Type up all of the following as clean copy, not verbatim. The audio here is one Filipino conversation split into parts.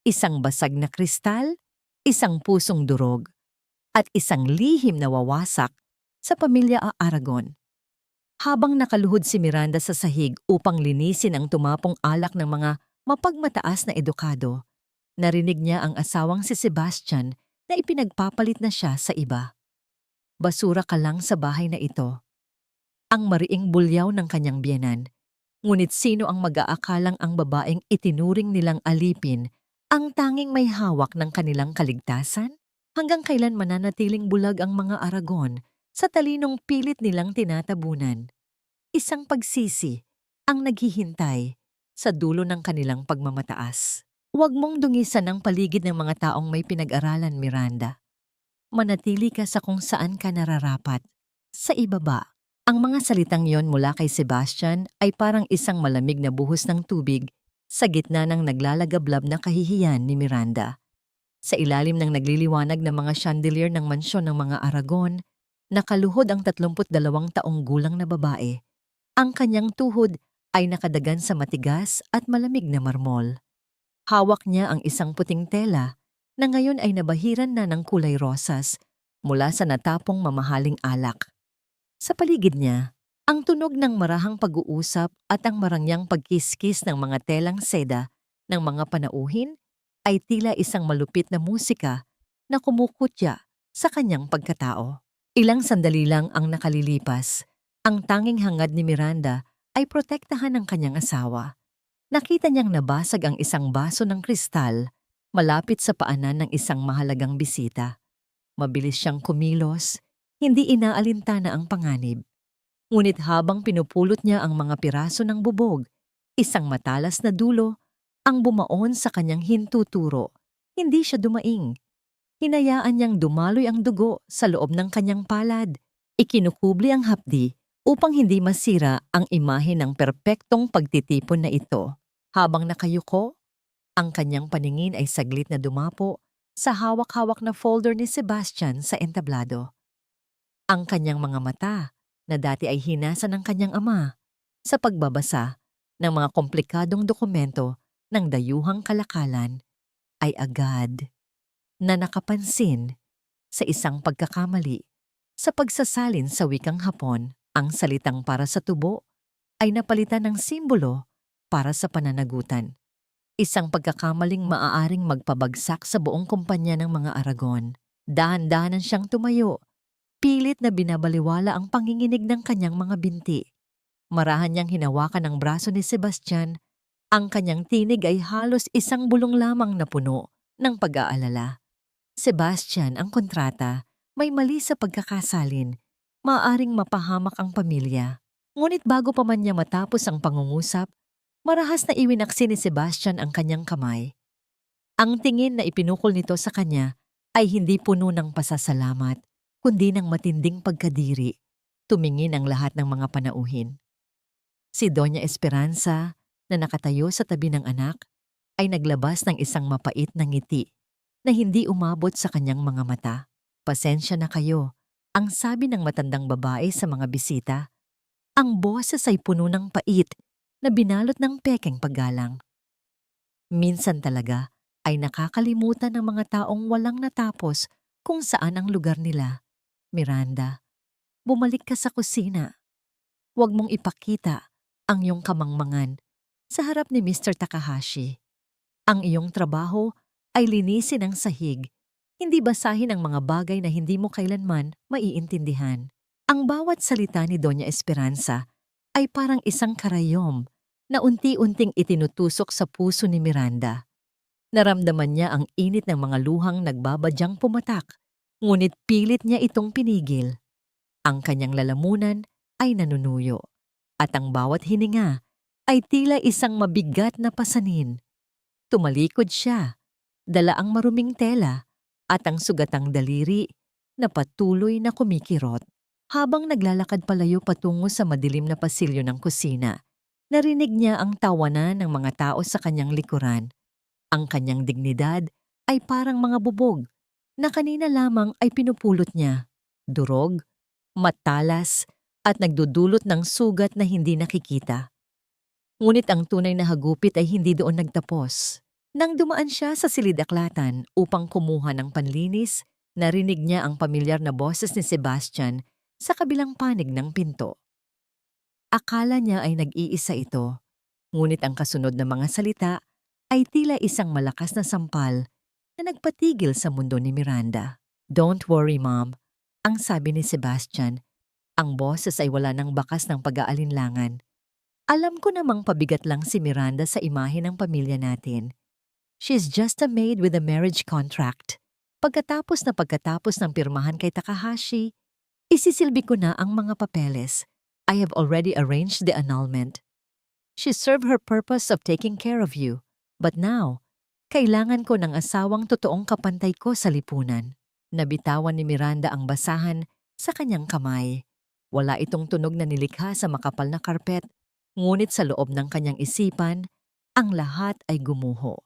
isang basag na kristal, isang pusong durog, at isang lihim na wawasak sa pamilya Aragon. Habang nakaluhod si Miranda sa sahig upang linisin ang tumapong alak ng mga mapagmataas na edukado, narinig niya ang asawang si Sebastian na ipinagpapalit na siya sa iba. Basura ka lang sa bahay na ito. Ang mariing bulyaw ng kanyang biyenan. Ngunit sino ang mag-aakalang ang babaeng itinuring nilang alipin ang tanging may hawak ng kanilang kaligtasan? Hanggang kailan mananatiling bulag ang mga Aragon sa talinong pilit nilang tinatabunan? Isang pagsisi ang naghihintay sa dulo ng kanilang pagmamataas. Huwag mong dungisan ang paligid ng mga taong may pinag-aralan, Miranda. Manatili ka sa kung saan ka nararapat, sa ibaba. Ang mga salitang yon mula kay Sebastian ay parang isang malamig na buhos ng tubig sa gitna ng naglalagablab na kahihiyan ni Miranda. Sa ilalim ng nagliliwanag na mga chandelier ng mansyon ng mga Aragon, nakaluhod ang 32 taong gulang na babae. Ang kanyang tuhod ay nakadagan sa matigas at malamig na marmol. Hawak niya ang isang puting tela na ngayon ay nabahiran na ng kulay rosas mula sa natapong mamahaling alak. Sa paligid niya, ang tunog ng marahang pag-uusap at ang marangyang pagkiskis ng mga telang seda ng mga panauhin ay tila isang malupit na musika na kumukutya sa kanyang pagkatao. Ilang sandali lang ang nakalilipas. Ang tanging hangad ni Miranda ay protektahan ang kanyang asawa. Nakita niyang nabasag ang isang baso ng kristal malapit sa paanan ng isang mahalagang bisita. Mabilis siyang kumilos, hindi inaalintana ang panganib. Ngunit habang pinupulot niya ang mga piraso ng bubog, isang matalas na dulo ang bumaon sa kanyang hintuturo. Hindi siya dumaing. Hinayaan niyang dumaloy ang dugo sa loob ng kanyang palad. Ikinukubli ang hapdi upang hindi masira ang imahe ng perpektong pagtitipon na ito. Habang nakayuko, ang kanyang paningin ay saglit na dumapo sa hawak-hawak na folder ni Sebastian sa entablado. Ang kanyang mga mata, na dati ay hinasa ng kanyang ama, sa pagbabasa ng mga komplikadong dokumento ng dayuhang kalakalan, ay agad na nakapansin sa isang pagkakamali. Sa pagsasalin sa wikang Hapon, ang salitang para sa tubo ay napalitan ng simbolo para sa pananagutan. Isang pagkakamaling maaaring magpabagsak sa buong kumpanya ng mga Aragon. Dahan-dahanan siyang tumayo. Pilit na binabaliwala ang panginginig ng kanyang mga binti. Marahan niyang hinawakan ang braso ni Sebastian. Ang kanyang tinig ay halos isang bulong lamang na puno ng pag-aalala. Sebastian, ang kontrata, may mali sa pagkakasalin. Maaaring mapahamak ang pamilya. Ngunit bago pa man niya matapos ang pangungusap, marahas na iwinaksi ni Sebastian ang kanyang kamay. Ang tingin na ipinukol nito sa kanya ay hindi puno ng pasasalamat, kundi ng matinding pagkadiri. Tumingin ang lahat ng mga panauhin. Si Doña Esperanza, na nakatayo sa tabi ng anak, ay naglabas ng isang mapait na ngiti na hindi umabot sa kanyang mga mata. Pasensya na kayo, ang sabi ng matandang babae sa mga bisita. Ang boses ay puno ng pait na binalot ng pekeng paggalang. Minsan talaga ay nakakalimutan ng mga taong walang natapos kung saan ang lugar nila. Miranda, bumalik ka sa kusina. Huwag mong ipakita ang iyong kamangmangan sa harap ni Mr. Takahashi. Ang iyong trabaho ay linisin ang sahig, hindi basahin ang mga bagay na hindi mo kailanman maiintindihan. Ang bawat salita ni Doña Esperanza ay parang isang karayom na unti-unting itinutusok sa puso ni Miranda. Naramdaman niya ang init ng mga luhang nagbabadyang pumatak, ngunit pilit niya itong pinigil. Ang kanyang lalamunan ay nanunuyo, at ang bawat hininga ay tila isang mabigat na pasanin. Tumalikod siya, dala ang maruming tela at ang sugatang daliri na patuloy na kumikirot. Habang naglalakad palayo patungo sa madilim na pasilyo ng kusina, narinig niya ang tawanan ng mga tao sa kanyang likuran. Ang kanyang dignidad ay parang mga bubog na kanina lamang ay pinupulot niya. Durog, matalas, at nagdudulot ng sugat na hindi nakikita. Ngunit ang tunay na hagupit ay hindi doon nagtapos. Nang dumaan siya sa silid-aklatan upang kumuha ng panlinis, narinig niya ang pamilyar na boses ni Sebastian sa kabilang panig ng pinto. Akala niya ay nag-iisa ito, ngunit ang kasunod na mga salita ay tila isang malakas na sampal na nagpatigil sa mundo ni Miranda. "Don't worry, Mom," ang sabi ni Sebastian. Ang boses ay wala ng bakas ng pag-aalinlangan. "Alam ko namang pabigat lang si Miranda sa imahe ng pamilya natin. She's just a maid with a marriage contract. Pagkatapos ng pirmahan kay Takahashi, isisilbi ko na ang mga papeles. I have already arranged the annulment. She served her purpose of taking care of you. But now, kailangan ko ng asawang totoong kapantay ko sa lipunan." Nabitawan ni Miranda ang basahan sa kanyang kamay. Wala itong tunog na nilikha sa makapal na karpet, ngunit sa loob ng kanyang isipan, ang lahat ay gumuho.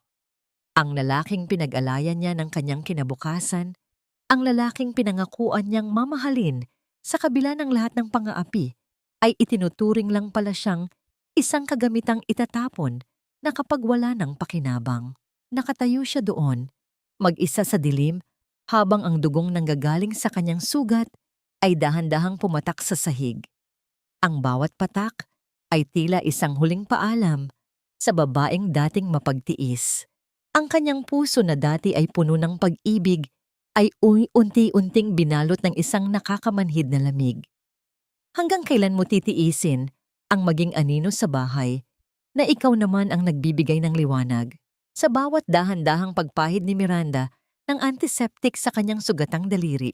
Ang lalaking pinag-alayan niya ng kanyang kinabukasan, ang lalaking pinangakuan niyang mamahalin sa kabila ng lahat ng pang-aapi, ay itinuturing lang pala siyang isang kagamitang itatapon na kapag wala ng pakinabang. Nakatayo siya doon, mag-isa sa dilim, habang ang dugong nanggagaling sa kanyang sugat ay dahan-dahang pumatak sa sahig. Ang bawat patak ay tila isang huling paalam sa babaeng dating mapagtiis. Ang kanyang puso na dati ay puno ng pag-ibig ay unti-unting binalot ng isang nakakamanhid na lamig. Hanggang kailan mo titiisin ang maging anino sa bahay na ikaw naman ang nagbibigay ng liwanag? Sa bawat dahan-dahang pagpahid ni Miranda ng antiseptic sa kanyang sugatang daliri,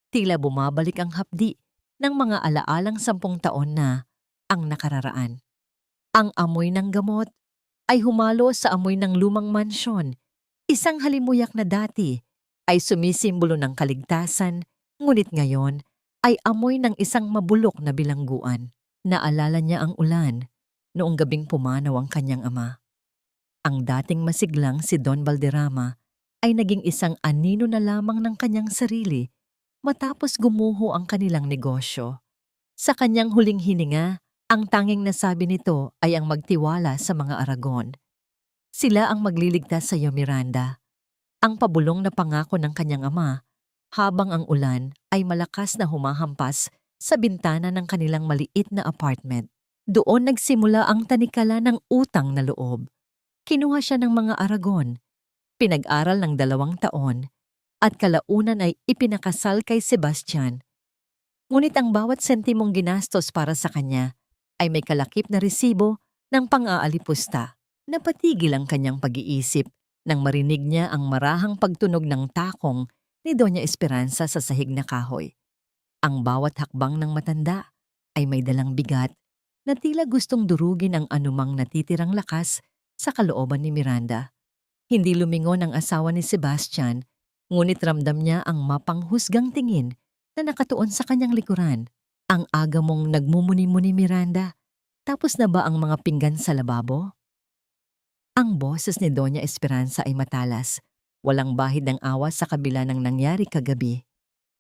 tila bumabalik ang hapdi ng mga alaalang 10 taon na ang nakararaan. Ang amoy ng gamot ay humalo sa amoy ng lumang mansyon, isang halimuyak na dati ay sumisimbolo ng kaligtasan, ngunit ngayon ay amoy ng isang mabulok na bilangguan. Naalala niya ang ulan noong gabing pumanaw ang kanyang ama. Ang dating masiglang si Don Valderrama ay naging isang anino na lamang ng kanyang sarili matapos gumuho ang kanilang negosyo. Sa kanyang huling hininga, ang tanging nasabi nito ay ang magtiwala sa mga Aragon. Sila ang magliligtas sa iyo, Miranda. Ang pabulong na pangako ng kanyang ama, habang ang ulan ay malakas na humahampas sa bintana ng kanilang maliit na apartment. Doon nagsimula ang tanikala ng utang na loob. Kinuha siya ng mga Aragon, pinag-aral ng 2 taon, at kalaunan ay ipinakasal kay Sebastian. Ngunit ang bawat sentimong ginastos para sa kanya ay may kalakip na resibo ng pang-aalipusta. Napatigil ang kanyang pag-iisip nang marinig niya ang marahang pagtunog ng takong ni Doña Esperanza sa sahig na kahoy. Ang bawat hakbang ng matanda ay may dalang bigat na tila gustong durugin ang anumang natitirang lakas sa kalooban ni Miranda. Hindi lumingon ang asawa ni Sebastian, ngunit ramdam niya ang mapanghusgang tingin na nakatuon sa kanyang likuran. "Ang aga mong nagmumuni-muni, Miranda. Tapos na ba ang mga pinggan sa lababo?" Ang boses ni Doña Esperanza ay matalas, walang bahid ng awa sa kabila ng nangyari kagabi.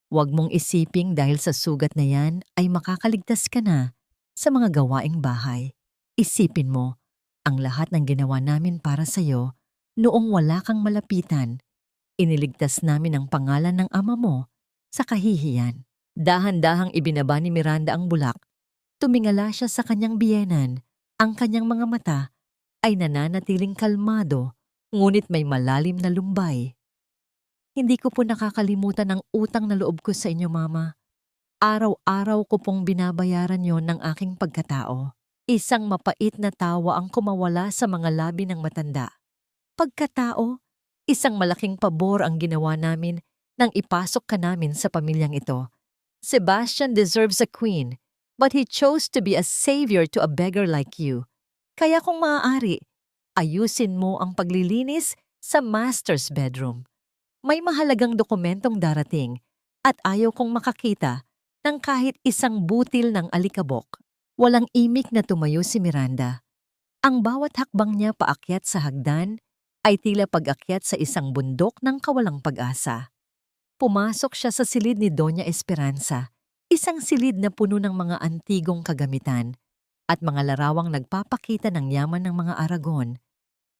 "Huwag mong isiping dahil sa sugat na yan ay makakaligtas ka na sa mga gawaing bahay. Isipin mo, ang lahat ng ginawa namin para sa'yo noong wala kang malapitan. Iniligtas namin ang pangalan ng ama mo sa kahihiyan." Dahan-dahang ibinaba ni Miranda ang bulak. Tumingala siya sa kanyang biyenan. Ang kanyang mga mata ay nananatiling kalmado, ngunit may malalim na lumbay. "Hindi ko po nakakalimutan ang utang na loob ko sa inyo, Mama. Araw-araw ko pong binabayaran yon ng aking pagkatao." Isang mapait na tawa ang kumawala sa mga labi ng matanda. "Pagkatao? Isang malaking pabor ang ginawa namin nang ipasok ka namin sa pamilyang ito. Sebastian deserves a queen, but he chose to be a savior to a beggar like you. Kaya kung maaari, ayusin mo ang paglilinis sa master's bedroom. May mahalagang dokumentong darating at ayaw kong makakita ng kahit isang butil ng alikabok." Walang imik na tumayo si Miranda. Ang bawat hakbang niya paakyat sa hagdan ay tila pag-akyat sa isang bundok ng kawalang pag-asa. Pumasok siya sa silid ni Doña Esperanza, isang silid na puno ng mga antigong kagamitan at mga larawang nagpapakita ng yaman ng mga Aragon.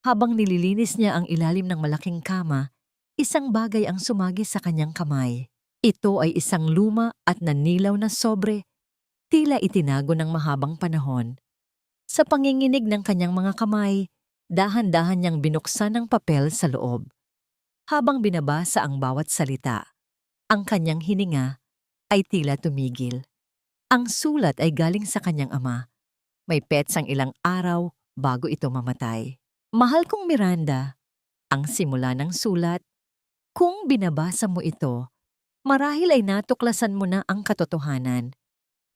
Habang nililinis niya ang ilalim ng malaking kama, isang bagay ang sumagi sa kanyang kamay. Ito ay isang luma at nanilaw na sobre, tila itinago ng mahabang panahon. Sa panginginig ng kanyang mga kamay, dahan-dahan niyang binuksan ang papel sa loob. Habang binabasa ang bawat salita, ang kanyang hininga ay tila tumigil. Ang sulat ay galing sa kanyang ama. May petsang ilang araw bago ito mamatay. Mahal kong Miranda, ang simula ng sulat, kung binabasa mo ito, marahil ay natuklasan mo na ang katotohanan.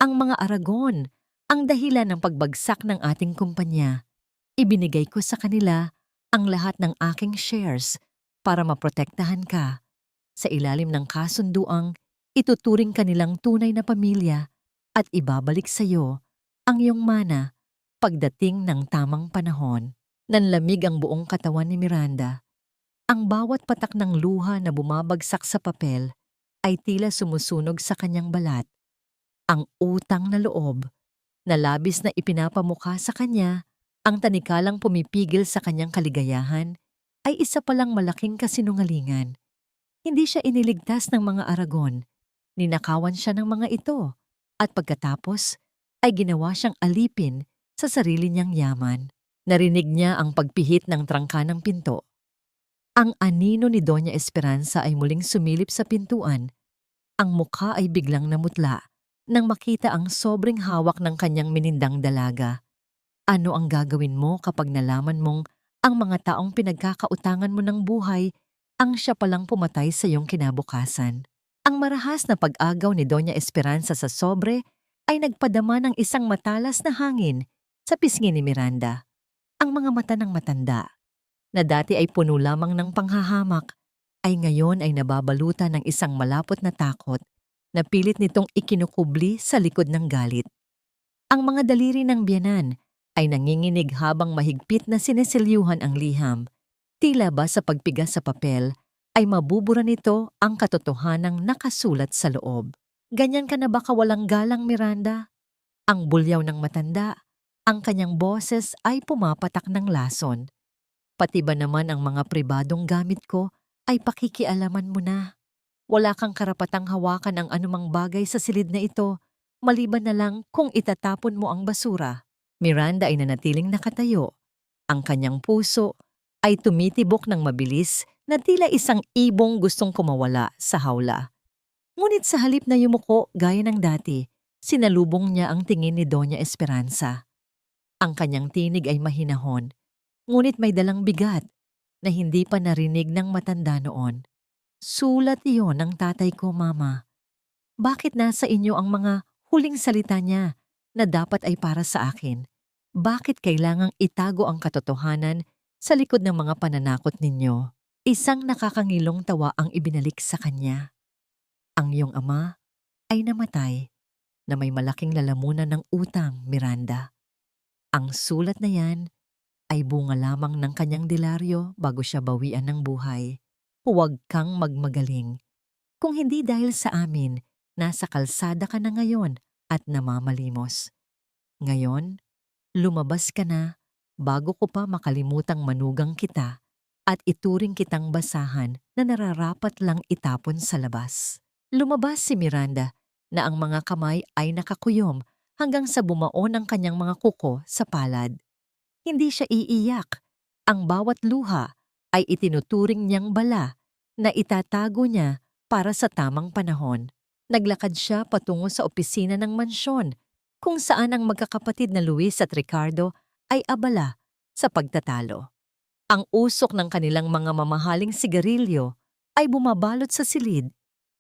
Ang mga Aragon, ang dahilan ng pagbagsak ng ating kumpanya. Ibinigay ko sa kanila ang lahat ng aking shares para maprotektahan ka. Sa ilalim ng kasunduang, ituturing kanilang tunay na pamilya at ibabalik sa iyo ang iyong mana pagdating ng tamang panahon. Nanlamig ang buong katawan ni Miranda. Ang bawat patak ng luha na bumabagsak sa papel ay tila sumusunog sa kanyang balat. Ang utang na loob na labis na ipinapamukha sa kanya, ang tanikalang pumipigil sa kanyang kaligayahan, ay isa palang malaking kasinungalingan. Hindi siya iniligtas ng mga Aragon. Ninakawan siya ng mga ito at pagkatapos ay ginawa siyang alipin sa sarili niyang yaman. Narinig niya ang pagpihit ng trangka ng pinto. Ang anino ni Doña Esperanza ay muling sumilip sa pintuan. Ang mukha ay biglang namutla nang makita ang sobrang hawak ng kanyang minindang dalaga. Ano ang gagawin mo kapag nalaman mong ang mga taong pinagkakautangan mo ng buhay ang siya palang pumatay sa iyong kinabukasan? Ang marahas na pag-agaw ni Doña Esperanza sa sobre ay nagpadama ng isang matalas na hangin sa pisngi ni Miranda. Ang mga mata ng matanda, na dati ay puno lamang ng panghahamak, ay ngayon ay nababalutan ng isang malapot na takot na pilit nitong ikinukubli sa likod ng galit. Ang mga daliri ng biyanan ay nanginginig habang mahigpit na sinesilyuhan ang liham. Tila ba sa pagpigas sa papel ay mabubura nito ang katotohanang nakasulat sa loob. Ganyan ka na ba kawalang galang, Miranda? Ang bulyaw ng matanda, ang kanyang boses ay pumapatak ng lason. Pati ba naman ang mga pribadong gamit ko ay pakikialaman mo na? Wala kang karapatang hawakan ang anumang bagay sa silid na ito, maliban na lang kung itatapon mo ang basura. Miranda ay nanatiling nakatayo. Ang kanyang puso ay tumitibok ng mabilis na tila isang ibong gustong kumawala sa hawla. Ngunit sa halip na yumuko gaya ng dati, sinalubong niya ang tingin ni Doña Esperanza. Ang kanyang tinig ay mahinahon, ngunit may dalang bigat na hindi pa narinig ng matanda noon. Sulat iyon ng tatay ko, Mama. Bakit nasa inyo ang mga huling salita niya na dapat ay para sa akin? Bakit kailangang itago ang katotohanan sa likod ng mga pananakot ninyo? Isang nakakangilong tawa ang ibinalik sa kanya. Ang iyong ama ay namatay na may malaking lalamunan ng utang, Miranda. Ang sulat na yan ay bunga lamang ng kanyang dilaryo bago siya bawian ng buhay. Huwag kang magmagaling. Kung hindi dahil sa amin, nasa kalsada ka na ngayon at namamalimos. Ngayon, lumabas ka na bago ko pa makalimutang manugang kita at ituring kitang basahan na nararapat lang itapon sa labas. Lumabas si Miranda na ang mga kamay ay nakakuyom hanggang sa bumaon ang kanyang mga kuko sa palad. Hindi siya iiyak. Ang bawat luha ay itinuturing niyang bala na itatago niya para sa tamang panahon. Naglakad siya patungo sa opisina ng mansyon kung saan ang magkakapatid na Luis at Ricardo ay abala sa pagtatalo. Ang usok ng kanilang mga mamahaling sigarilyo ay bumabalot sa silid,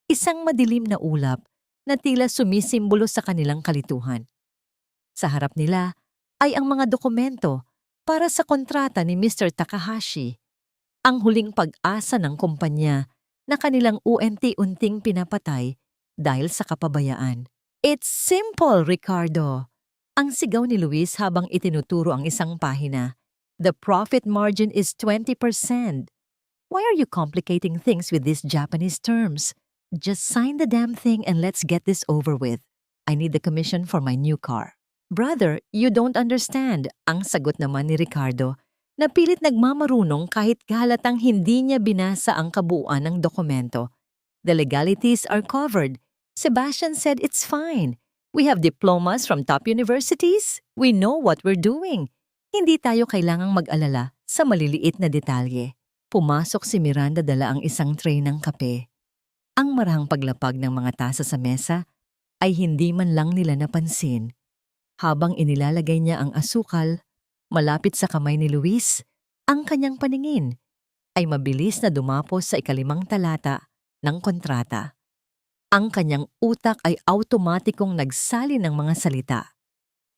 isang madilim na ulap na tila sumisimbolo sa kanilang kalituhan. Sa harap nila ay ang mga dokumento para sa kontrata ni Mr. Takahashi, ang huling pag-asa ng kumpanya na kanilang unti-unting pinapatay dahil sa kapabayaan. It's simple, Ricardo. Ang sigaw ni Luis habang itinuturo ang isang pahina. The profit margin is 20%. Why are you complicating things with these Japanese terms? Just sign the damn thing and let's get this over with. I need the commission for my new car. Brother, you don't understand, ang sagot naman ni Ricardo Napilit nagmamarunong kahit halatang hindi niya binasa ang kabuuan ng dokumento. The legalities are covered. Sebastian said it's fine. We have diplomas from top universities. We know what we're doing. Hindi tayo kailangang mag-alala sa maliliit na detalye. Pumasok si Miranda dala ang isang tray ng kape. Ang marahang paglapag ng mga tasa sa mesa ay hindi man lang nila napansin. Habang inilalagay niya ang asukal, malapit sa kamay ni Luis, ang kanyang paningin ay mabilis na dumapos sa 5 talata ng kontrata. Ang kanyang utak ay automatikong nagsali ng mga salita.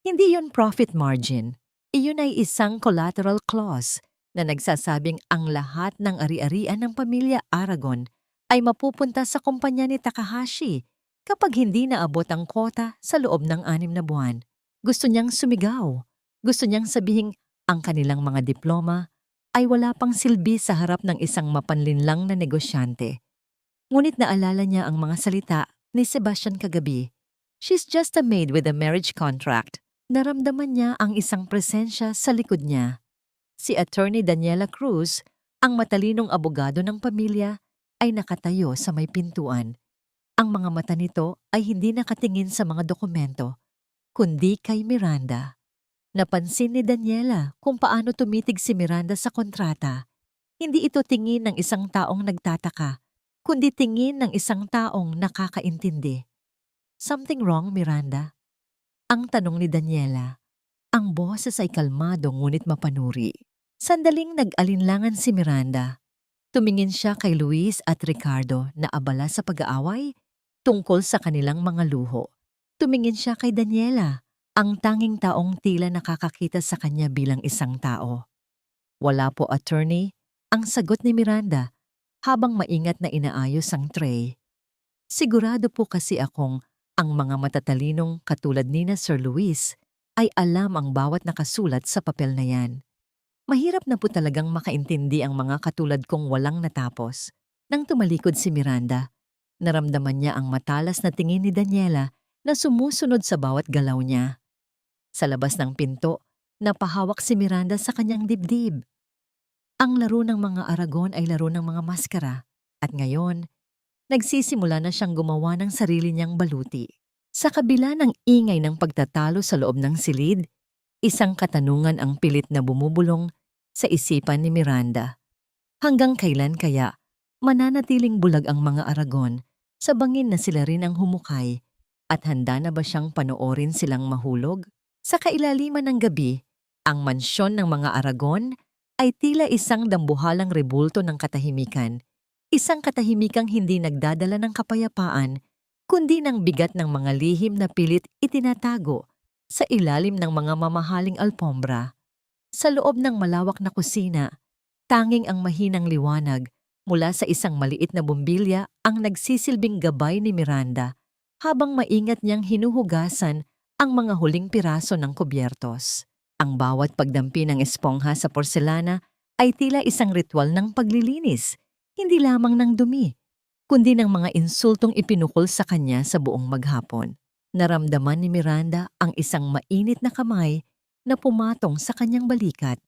Hindi yun profit margin. Iyon ay isang collateral clause na nagsasabing ang lahat ng ari-arian ng pamilya Aragon ay mapupunta sa kumpanya ni Takahashi kapag hindi naabot ang quota sa loob ng 6 na buwan. Gusto niyang sumigaw. Gusto niyang sabihing ang kanilang mga diploma ay wala pang silbi sa harap ng isang mapanlinlang na negosyante. Ngunit naalala niya ang mga salita ni Sebastian kagabi. She's just a maid with a marriage contract. Naramdaman niya ang isang presensya sa likod niya. Si Attorney Daniela Cruz, ang matalinong abogado ng pamilya, ay nakatayo sa may pintuan. Ang mga mata nito ay hindi nakatingin sa mga dokumento, kundi kay Miranda. Napansin ni Daniela kung paano tumitig si Miranda sa kontrata. Hindi ito tingin ng isang taong nagtataka, kundi tingin ng isang taong nakakaintindi. Something wrong, Miranda? Ang tanong ni Daniela. Ang boses ay kalmado ngunit mapanuri. Sandaling nag-alinlangan si Miranda. Tumingin siya kay Luis at Ricardo na abala sa pag-aaway tungkol sa kanilang mga luho. Tumingin siya kay Daniela, ang tanging taong tila nakakakita sa kanya bilang isang tao. Wala po, attorney, ang sagot ni Miranda habang maingat na inaayos ang tray. Sigurado po kasi akong ang mga matatalinong katulad ni na Sir Luis ay alam ang bawat nakasulat sa papel na yan. Mahirap na po talagang makaintindi ang mga katulad kong walang natapos. Nang tumalikod si Miranda, naramdaman niya ang matalas na tingin ni Daniela na sumusunod sa bawat galaw niya. Sa labas ng pinto, napahawak si Miranda sa kanyang dibdib. Ang laro ng mga Aragon ay laro ng mga maskara at ngayon, nagsisimula na siyang gumawa ng sarili niyang baluti. Sa kabila ng ingay ng pagtatalo sa loob ng silid, isang katanungan ang pilit na bumubulong sa isipan ni Miranda. Hanggang kailan kaya mananatiling bulag ang mga Aragon sa bangin na sila rin ang humukay at handa na ba siyang panoorin silang mahulog? Sa kailaliman ng gabi, ang mansyon ng mga Aragon ay tila isang dambuhalang rebulto ng katahimikan. Isang katahimikang hindi nagdadala ng kapayapaan, kundi ng bigat ng mga lihim na pilit itinatago sa ilalim ng mga mamahaling alpombra. Sa loob ng malawak na kusina, tanging ang mahinang liwanag mula sa isang maliit na bumbilya ang nagsisilbing gabay ni Miranda habang maingat niyang hinuhugasan ang mga huling piraso ng kubyertos. Ang bawat pagdampi ng espongha sa porselana ay tila isang ritual ng paglilinis, hindi lamang ng dumi, kundi ng mga insultong ipinukol sa kanya sa buong maghapon. Naramdaman ni Miranda ang isang mainit na kamay na pumatong sa kanyang balikat.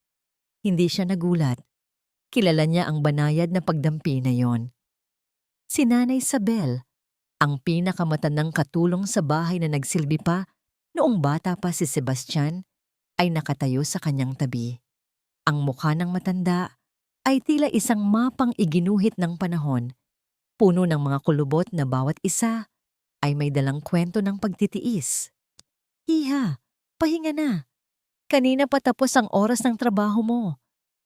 Hindi siya nagulat. Kilala niya ang banayad na pagdampi na yon. Si Nanay Isabel, ang pinakamatandang katulong sa bahay na nagsilbi pa noong bata pa si Sebastian, ay nakatayo sa kanyang tabi. Ang mukha ng matanda ay tila isang mapang iginuhit ng panahon, puno ng mga kulubot na bawat isa ay may dalang kwento ng pagtitiis. Iha, pahinga na. Kanina pa tapos ang oras ng trabaho mo.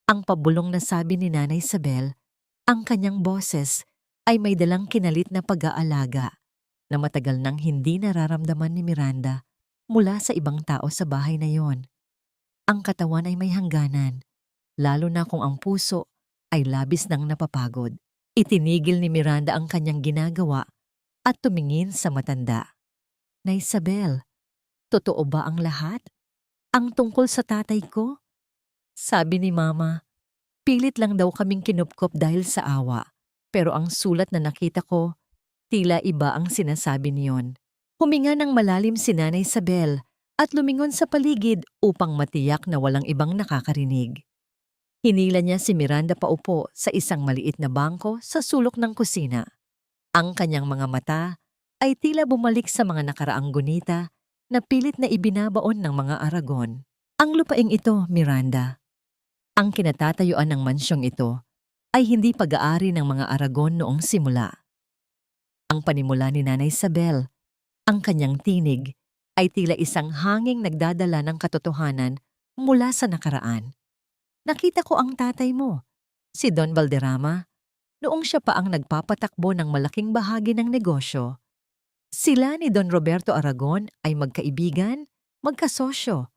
Ang pabulong na sabi ni Nanay Isabel, ang kanyang boses ay may dalang kinalit na pag-aalaga na matagal nang hindi nararamdaman ni Miranda mula sa ibang tao sa bahay na yon. Ang katawan ay may hangganan, lalo na kung ang puso ay labis nang napapagod. Itinigil ni Miranda ang kanyang ginagawa at tumingin sa matanda. Na Isabel, totoo ba ang lahat? Ang tungkol sa tatay ko? Sabi ni Mama, pilit lang daw kaming kinupkop dahil sa awa. Pero ang sulat na nakita ko, tila iba ang sinasabi niyon. Huminga ng malalim si Nanay Isabel at lumingon sa paligid upang matiyak na walang ibang nakakarinig. Hinila niya si Miranda paupo sa isang maliit na bangko sa sulok ng kusina. Ang kanyang mga mata ay tila bumalik sa mga nakaraang gunita na pilit na ibinabaon ng mga Aragon. Ang lupaing ito, Miranda, ang kinatatayuan ng mansyong ito, ay hindi pag-aari ng mga Aragon noong simula. Ang panimula ni Nanay Isabel, ang kanyang tinig, ay tila isang hanging nagdadala ng katotohanan mula sa nakaraan. Nakita ko ang tatay mo, si Don Valderrama, noong siya pa ang nagpapatakbo ng malaking bahagi ng negosyo. Sila ni Don Roberto Aragon ay magkaibigan, magkasosyo.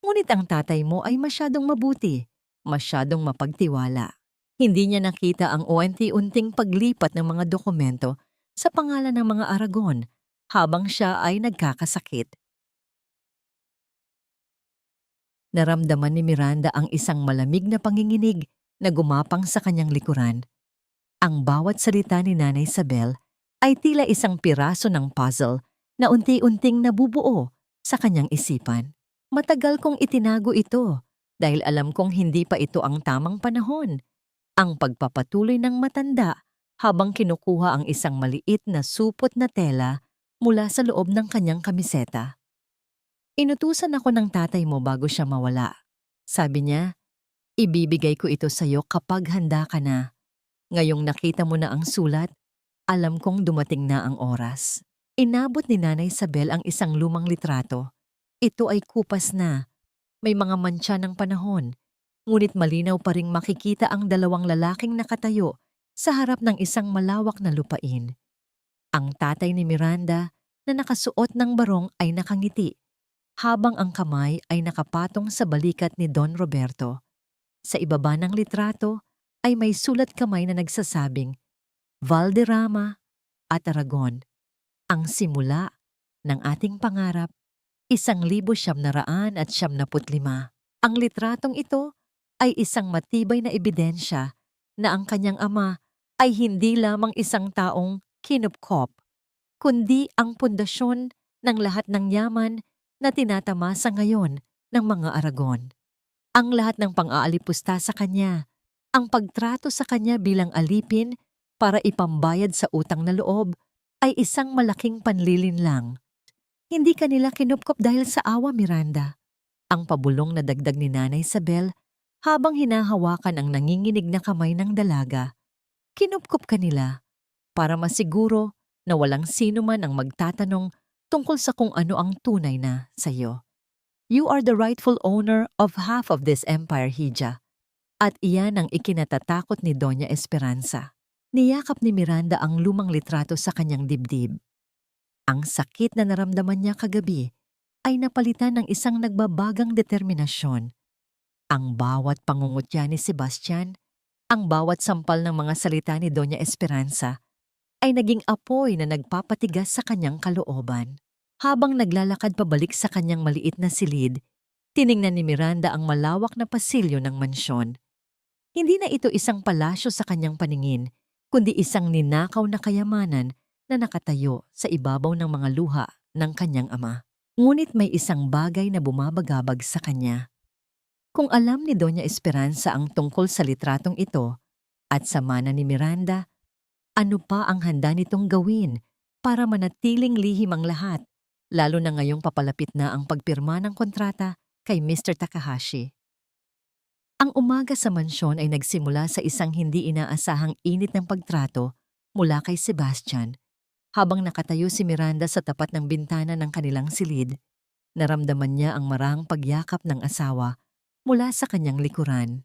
Ngunit ang tatay mo ay masyadong mabuti, masyadong mapagtiwala. Hindi niya nakita ang unti-unting paglipat ng mga dokumento sa pangalan ng mga Aragon habang siya ay nagkakasakit. Naramdaman ni Miranda ang isang malamig na panginginig na gumapang sa kanyang likuran. Ang bawat salita ni Nanay Isabel ay tila isang piraso ng puzzle na unti-unting nabubuo sa kanyang isipan. Matagal kong itinago ito dahil alam kong hindi pa ito ang tamang panahon. Ang pagpapatuloy ng matanda habang kinukuha ang isang maliit na supot na tela mula sa loob ng kanyang kamiseta. Inutusan ako ng tatay mo bago siya mawala. Sabi niya, ibibigay ko ito sa'yo kapag handa ka na. Ngayong nakita mo na ang sulat, alam kong dumating na ang oras. Inabot ni Nanay Isabel ang isang lumang litrato. Ito ay kupas na. May mga mantsa ng panahon. Ngunit malinaw pa ring makikita ang dalawang lalaking nakatayo sa harap ng isang malawak na lupain. Ang tatay ni Miranda na nakasuot ng barong ay nakangiti, habang ang kamay ay nakapatong sa balikat ni Don Roberto. Sa ibaba ng litrato ay may sulat kamay na nagsasabing, Valderrama at Aragon, ang simula ng ating pangarap, 1975. Ang litratong ito ay isang matibay na ebidensya na ang kanyang ama ay hindi lamang isang taong kinupkop, kundi ang pundasyon ng lahat ng yaman na tinatamasa ngayon ng mga Aragon. Ang lahat ng pang-aalipusta sa kanya, ang pagtrato sa kanya bilang alipin para ipambayad sa utang na loob ay isang malaking panlilinlang. Hindi kanila kinupkop dahil sa awa, Miranda. Ang pabulong na dagdag ni Nanay Isabel habang hinahawakan ang nanginginig na kamay ng dalaga. Kinupkop kanila para masiguro na walang sino man ang magtatanong tungkol sa kung ano ang tunay na sa'yo. You are the rightful owner of half of this empire, Hija. At iyan ang ikinatatakot ni Doña Esperanza. Niyakap ni Miranda ang lumang litrato sa kanyang dibdib. Ang sakit na naramdaman niya kagabi ay napalitan ng isang nagbabagang determinasyon. Ang bawat pangungutya ni Sebastian, ang bawat sampal ng mga salita ni Doña Esperanza, ay naging apoy na nagpapatigas sa kanyang kalooban. Habang naglalakad pabalik sa kanyang maliit na silid, tiningnan ni Miranda ang malawak na pasilyo ng mansyon. Hindi na ito isang palasyo sa kanyang paningin, kundi isang ninakaw na kayamanan na nakatayo sa ibabaw ng mga luha ng kanyang ama. Ngunit may isang bagay na bumabagabag sa kanya. Kung alam ni Doña Esperanza ang tungkol sa litratong ito at sa mana ni Miranda, ano pa ang handa nitong gawin para manatiling lihim ang lahat, lalo na ngayong papalapit na ang pagpirma ng kontrata kay Mr. Takahashi. Ang umaga sa mansyon ay nagsimula sa isang hindi inaasahang init ng pagtrato mula kay Sebastian. Habang nakatayo si Miranda sa tapat ng bintana ng kanilang silid, naramdaman niya ang marahang pagyakap ng asawa mula sa kanyang likuran.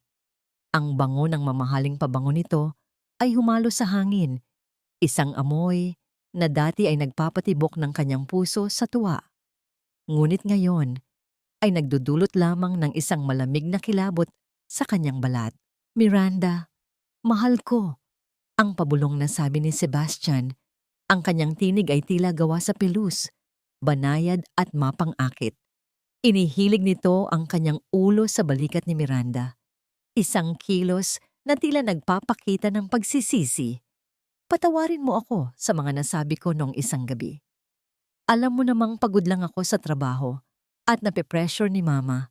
Ang bango ng mamahaling pabango nito ay humalo sa hangin, isang amoy na dati ay nagpapatibok ng kanyang puso sa tuwa. Ngunit ngayon ay nagdudulot lamang ng isang malamig na kilabot sa kanyang balat. Miranda, mahal ko, ang pabulong na sabi ni Sebastian. Ang kanyang tinig ay tila gawa sa pilus, banayad at mapang-akit. Inihilig nito ang kanyang ulo sa balikat ni Miranda. Isang kilos na tila nagpapakita ng pagsisisi. Patawarin mo ako sa mga nasabi ko noong isang gabi. Alam mo namang pagod lang ako sa trabaho at nape-pressure ni Mama.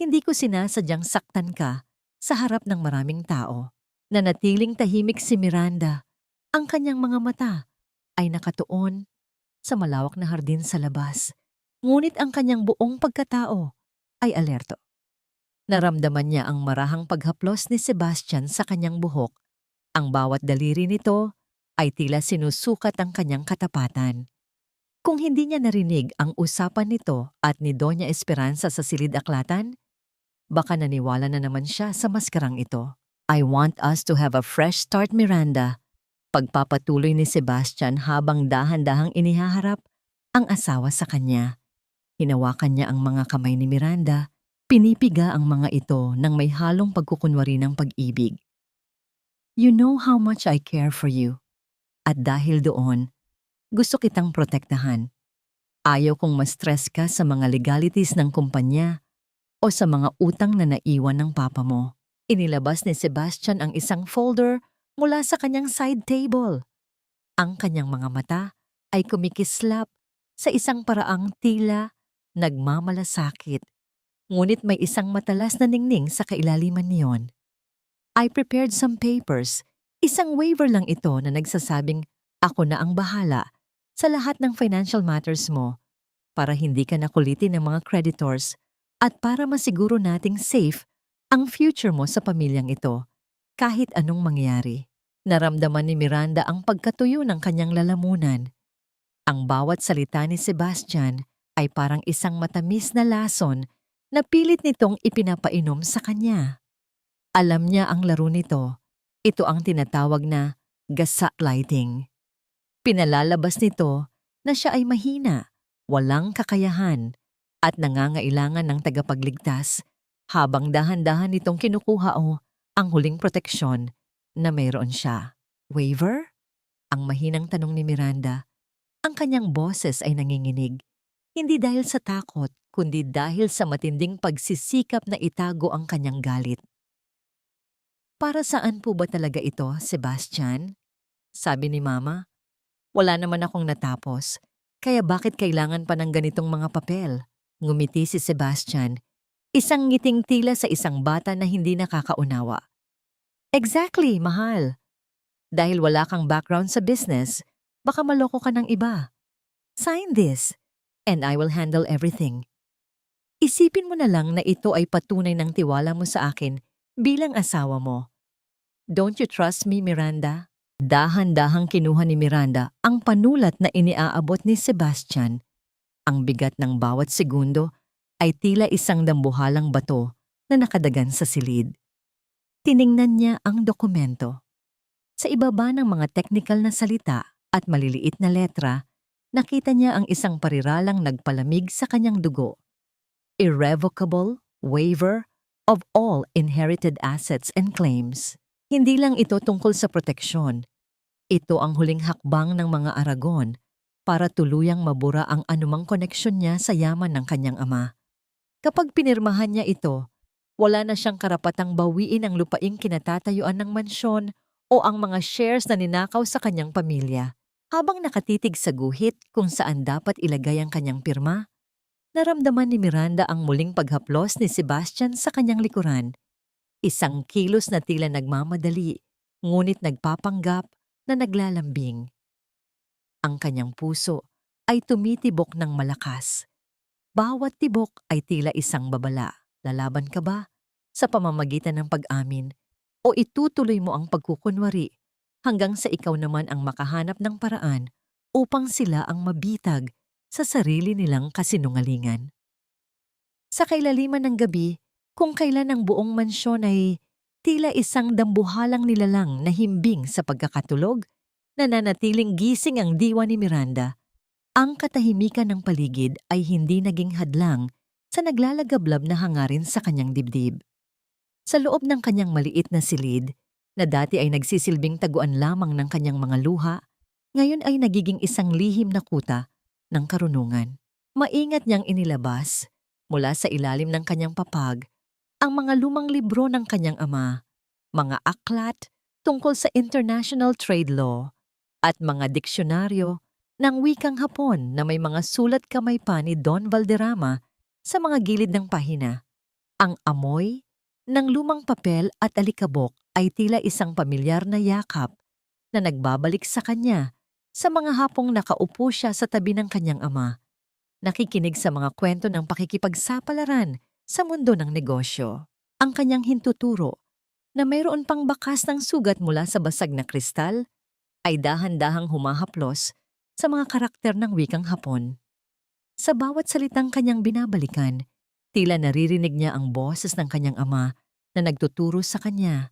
Hindi ko sinasadyang saktan ka, Sa harap ng maraming tao, nanatiling tahimik si Miranda. Ang kanyang mga mata ay nakatuon sa malawak na hardin sa labas. Ngunit ang kanyang buong pagkatao ay alerto. Naramdaman niya ang marahang paghaplos ni Sebastian sa kanyang buhok. Ang bawat daliri nito ay tila sinusukat ang kanyang katapatan. Kung hindi niya narinig ang usapan nito at ni Doña Esperanza sa silid-aklatan, baka naniwala na naman siya sa maskarang ito. I want us to have a fresh start, Miranda. Pagpapatuloy ni Sebastian habang dahan-dahang inihaharap ang asawa sa kanya. Hinawakan niya ang mga kamay ni Miranda, pinipiga ang mga ito ng may halong pagkukunwari ng pag-ibig. You know how much I care for you. At dahil doon, gusto kitang protektahan. Ayaw kong ma-stress ka sa mga legalities ng kumpanya o sa mga utang na naiwan ng papa mo. Inilabas ni Sebastian ang isang folder mula sa kanyang side table. Ang kanyang mga mata ay kumikislap sa isang paraang tila nagmamalasakit. Ngunit may isang matalas na ningning sa kailaliman niyon. I prepared some papers. Isang waiver lang ito na nagsasabing ako na ang bahala sa lahat ng financial matters mo para hindi ka nakulitin ng mga creditors at para masiguro nating safe ang future mo sa pamilyang ito kahit anong mangyari. Naramdaman ni Miranda ang pagkatuyo ng kanyang lalamunan. Ang bawat salita ni Sebastian ay parang isang matamis na lason na pilit nitong ipinapainom sa kanya. Alam niya ang laro nito. Ito ang tinatawag na gaslighting. Pinalalabas nito na siya ay mahina, walang kakayahan, at nangangailangan ng tagapagligtas habang dahan-dahan nitong kinukuha ang huling proteksyon na mayroon siya. Waiver? Ang mahinang tanong ni Miranda. Ang kanyang boses ay nanginginig. Hindi dahil sa takot, kundi dahil sa matinding pagsisikap na itago ang kanyang galit. Para saan po ba talaga ito, Sebastian? Sabi ni Mama. Wala naman akong natapos, kaya bakit kailangan pa ng ganitong mga papel? Ngumiti si Sebastian, isang ngiting tila sa isang bata na hindi nakakaunawa. Exactly, mahal. Dahil wala kang background sa business, baka maloko ka ng iba. Sign this, and I will handle everything. Isipin mo na lang na ito ay patunay ng tiwala mo sa akin bilang asawa mo. Don't you trust me, Miranda? Dahan-dahang kinuha ni Miranda ang panulat na iniaabot ni Sebastian. Ang bigat ng bawat segundo ay tila isang dambuhalang bato na nakadagan sa silid. Tiningnan niya ang dokumento. Sa ibaba ng mga technical na salita at maliliit na letra, nakita niya ang isang pariralang nagpalamig sa kanyang dugo. Irrevocable waiver of all inherited assets and claims. Hindi lang ito tungkol sa proteksyon. Ito ang huling hakbang ng mga Aragon para tuluyang mabura ang anumang koneksyon niya sa yaman ng kanyang ama. Kapag pinirmahan niya ito, wala na siyang karapatang bawiin ang lupaing kinatatayuan ng mansyon o ang mga shares na ninakaw sa kanyang pamilya. Habang nakatitig sa guhit kung saan dapat ilagay ang kanyang pirma, naramdaman ni Miranda ang muling paghaplos ni Sebastian sa kanyang likuran. Isang kilos na tila nagmamadali, ngunit nagpapanggap na naglalambing. Ang kanyang puso ay tumitibok ng malakas. Bawat tibok ay tila isang babala. Lalaban ka ba sa pamamagitan ng pag-amin o itutuloy mo ang pagkukunwari hanggang sa ikaw naman ang makahanap ng paraan upang sila ang mabitag sa sarili nilang kasinungalingan? Sa kailaliman ng gabi, kung kailan ang buong mansyon ay tila isang dambuhalang nilalang na himbing sa pagkakatulog, nananatiling gising ang diwa ni Miranda. Ang katahimikan ng paligid ay hindi naging hadlang sa naglalagablab na hangarin sa kanyang dibdib. Sa loob ng kanyang maliit na silid, na dati ay nagsisilbing taguan lamang ng kanyang mga luha, ngayon ay nagiging isang lihim na kuta ng karunungan. Maingat niyang inilabas, mula sa ilalim ng kanyang papag, ang mga lumang libro ng kanyang ama, mga aklat tungkol sa international trade law, at mga diksyonaryo ng wikang Hapon na may mga sulat kamay pa ni Don Valderrama sa mga gilid ng pahina. Ang amoy ng lumang papel at alikabok ay tila isang pamilyar na yakap na nagbabalik sa kanya sa mga hapong nakaupo siya sa tabi ng kanyang ama, nakikinig sa mga kwento ng pakikipagsapalaran sa mundo ng negosyo. Ang kanyang hintuturo na mayroon pang bakas ng sugat mula sa basag na kristal ay dahan-dahang humahaplos sa mga karakter ng wikang Hapon. Sa bawat salitang kanyang binabalikan, tila naririnig niya ang boses ng kanyang ama na nagtuturo sa kanya.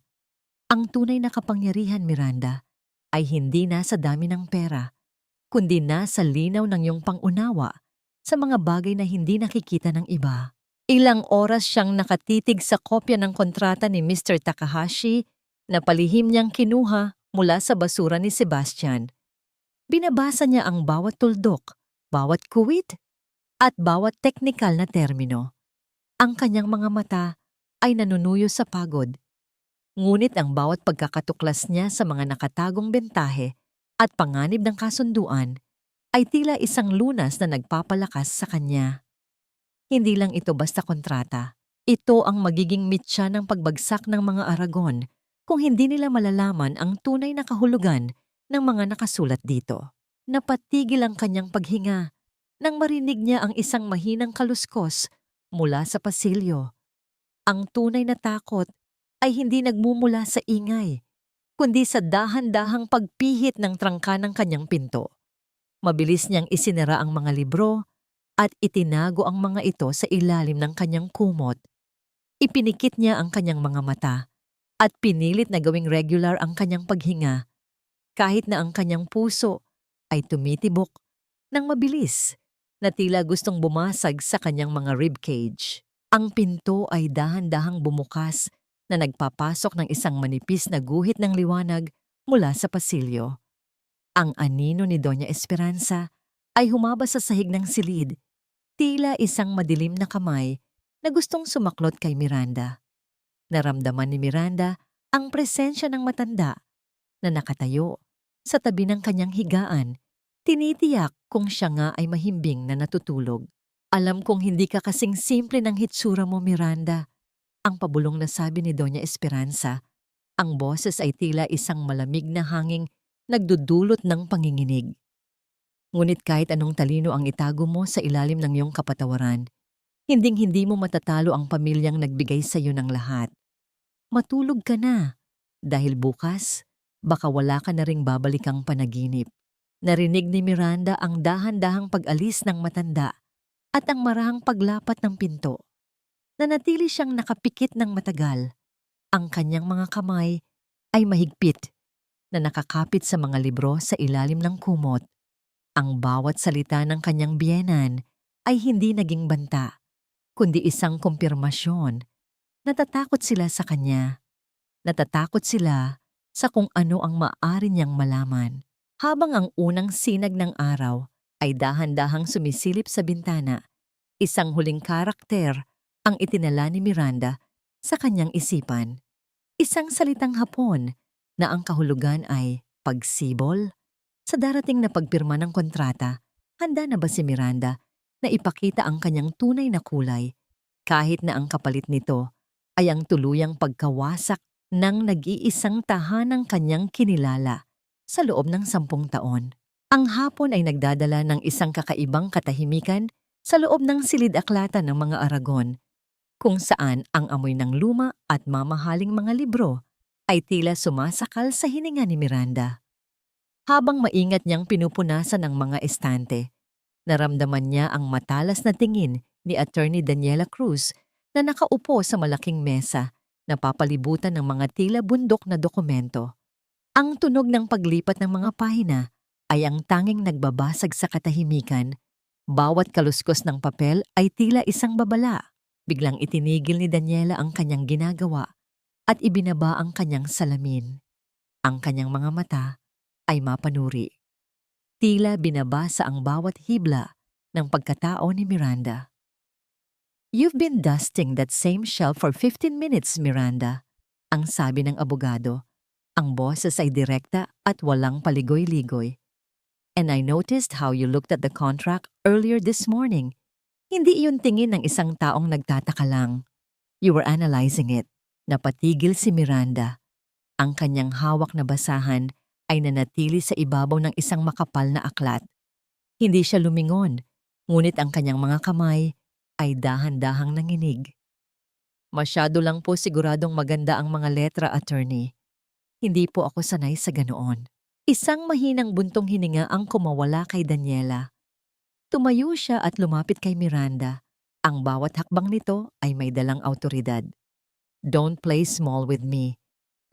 Ang tunay na kapangyarihan, Miranda, ay hindi nasa dami ng pera, kundi nasa linaw ng iyong pangunawa sa mga bagay na hindi nakikita ng iba. Ilang oras siyang nakatitig sa kopya ng kontrata ni Mr. Takahashi na palihim niyang kinuha mula sa basura ni Sebastian. Binabasa niya ang bawat tuldok, bawat kuwit, at bawat teknikal na termino. Ang kanyang mga mata ay nanunuyo sa pagod. Ngunit ang bawat pagkakatuklas niya sa mga nakatagong bentahe at panganib ng kasunduan ay tila isang lunas na nagpapalakas sa kanya. Hindi lang ito basta kontrata. Ito ang magiging mitya ng pagbagsak ng mga Aragon kung hindi nila malalaman ang tunay na kahulugan ng mga nakasulat dito. Napatigil ang kanyang paghinga nang marinig niya ang isang mahinang kaluskos mula sa pasilyo. Ang tunay na takot ay hindi nagmumula sa ingay, kundi sa dahan-dahang pagpihit ng trangka ng kanyang pinto. Mabilis niyang isinara ang mga libro at itinago ang mga ito sa ilalim ng kanyang kumot. Ipinikit niya ang kanyang mga mata at pinilit na gawing regular ang kanyang paghinga, kahit na ang kanyang puso ay tumitibok ng mabilis na tila gustong bumasag sa kanyang mga ribcage. Ang pinto ay dahan-dahang bumukas na nagpapasok ng isang manipis na guhit ng liwanag mula sa pasilyo. Ang anino ni Doña Esperanza ay humaba sa sahig ng silid, tila isang madilim na kamay na gustong sumaklot kay Miranda. Naramdaman ni Miranda ang presensya ng matanda na nakatayo sa tabi ng kanyang higaan, tinitiyak kung siya nga ay mahimbing na natutulog. Alam kong hindi ka kasing simple ng hitsura mo, Miranda, ang pabulong na sabi ni Doña Esperanza. Ang boses ay tila isang malamig na hanging nagdudulot ng panginginig. Ngunit kahit anong talino ang itago mo sa ilalim ng iyong kapatawaran, hinding-hindi mo matatalo ang pamilyang nagbigay sa iyo ng lahat. Matulog ka na, dahil bukas, baka wala ka na ring babalikang panaginip. Narinig ni Miranda ang dahan-dahang pag-alis ng matanda at ang marahang paglapat ng pinto. Nanatili siyang nakapikit ng matagal. Ang kanyang mga kamay ay mahigpit na nakakapit sa mga libro sa ilalim ng kumot. Ang bawat salita ng kanyang biyenan ay hindi naging banta, kundi isang kumpirmasyon. Natatakot sila sa kanya. Natatakot sila sa kung ano ang maaari niyang malaman. Habang ang unang sinag ng araw ay dahan-dahang sumisilip sa bintana, isang huling karakter ang itinala ni Miranda sa kanyang isipan. Isang salitang Hapon na ang kahulugan ay pagsibol. Sa darating na pagpirma ng kontrata, handa na ba si Miranda na ipakita ang kanyang tunay na kulay, kahit na ang kapalit nito ay ang tuluyang pagkawasak ng nag-iisang tahanang kanyang kinilala sa loob ng 10 taon. Ang hapon ay nagdadala ng isang kakaibang katahimikan sa loob ng silid-aklatan ng mga Aragon, kung saan ang amoy ng luma at mamahaling mga libro ay tila sumasakal sa hininga ni Miranda. Habang maingat niyang pinupunasan ang mga estante, naramdaman niya ang matalas na tingin ni Attorney Daniela Cruz na nakaupo sa malaking mesa na papalibutan ng mga tila bundok na dokumento. Ang tunog ng paglipat ng mga pahina ay ang tanging nagbabasag sa katahimikan. Bawat kaluskos ng papel ay tila isang babala. Biglang itinigil ni Daniela ang kanyang ginagawa at ibinaba ang kanyang salamin. Ang kanyang mga mata ay mapanuri. Tila binabasa ang bawat hibla ng pagkatao ni Miranda. "You've been dusting that same shelf for 15 minutes, Miranda," ang sabi ng abogado. Ang boses ay direkta at walang paligoy-ligoy. "And I noticed how you looked at the contract earlier this morning. Hindi iyon tingin ng isang taong nagtataka lang. You were analyzing it." Napatigil si Miranda. Ang kanyang hawak na basahan ay nanatili sa ibabaw ng isang makapal na aklat. Hindi siya lumingon, ngunit ang kanyang mga kamay ay dahan-dahang nanginig. Masyado lang po siguradong maganda ang mga letra, attorney. Hindi po ako sanay sa ganoon. Isang mahinang buntong hininga ang kumawala kay Daniela. Tumayo siya at lumapit kay Miranda. Ang bawat hakbang nito ay may dalang awtoridad. Don't play small with me.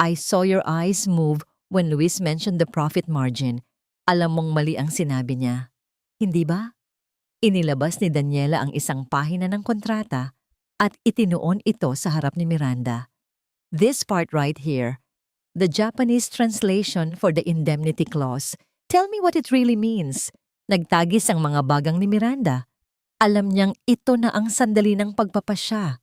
I saw your eyes move when Luis mentioned the profit margin. Alam mong mali ang sinabi niya. Hindi ba? Inilabas ni Daniela ang isang pahina ng kontrata at itinuon ito sa harap ni Miranda. This part right here, the Japanese translation for the indemnity clause. Tell me what it really means. Nagtagis ang mga bagang ni Miranda. Alam niyang ito na ang sandali ng pagpapasya.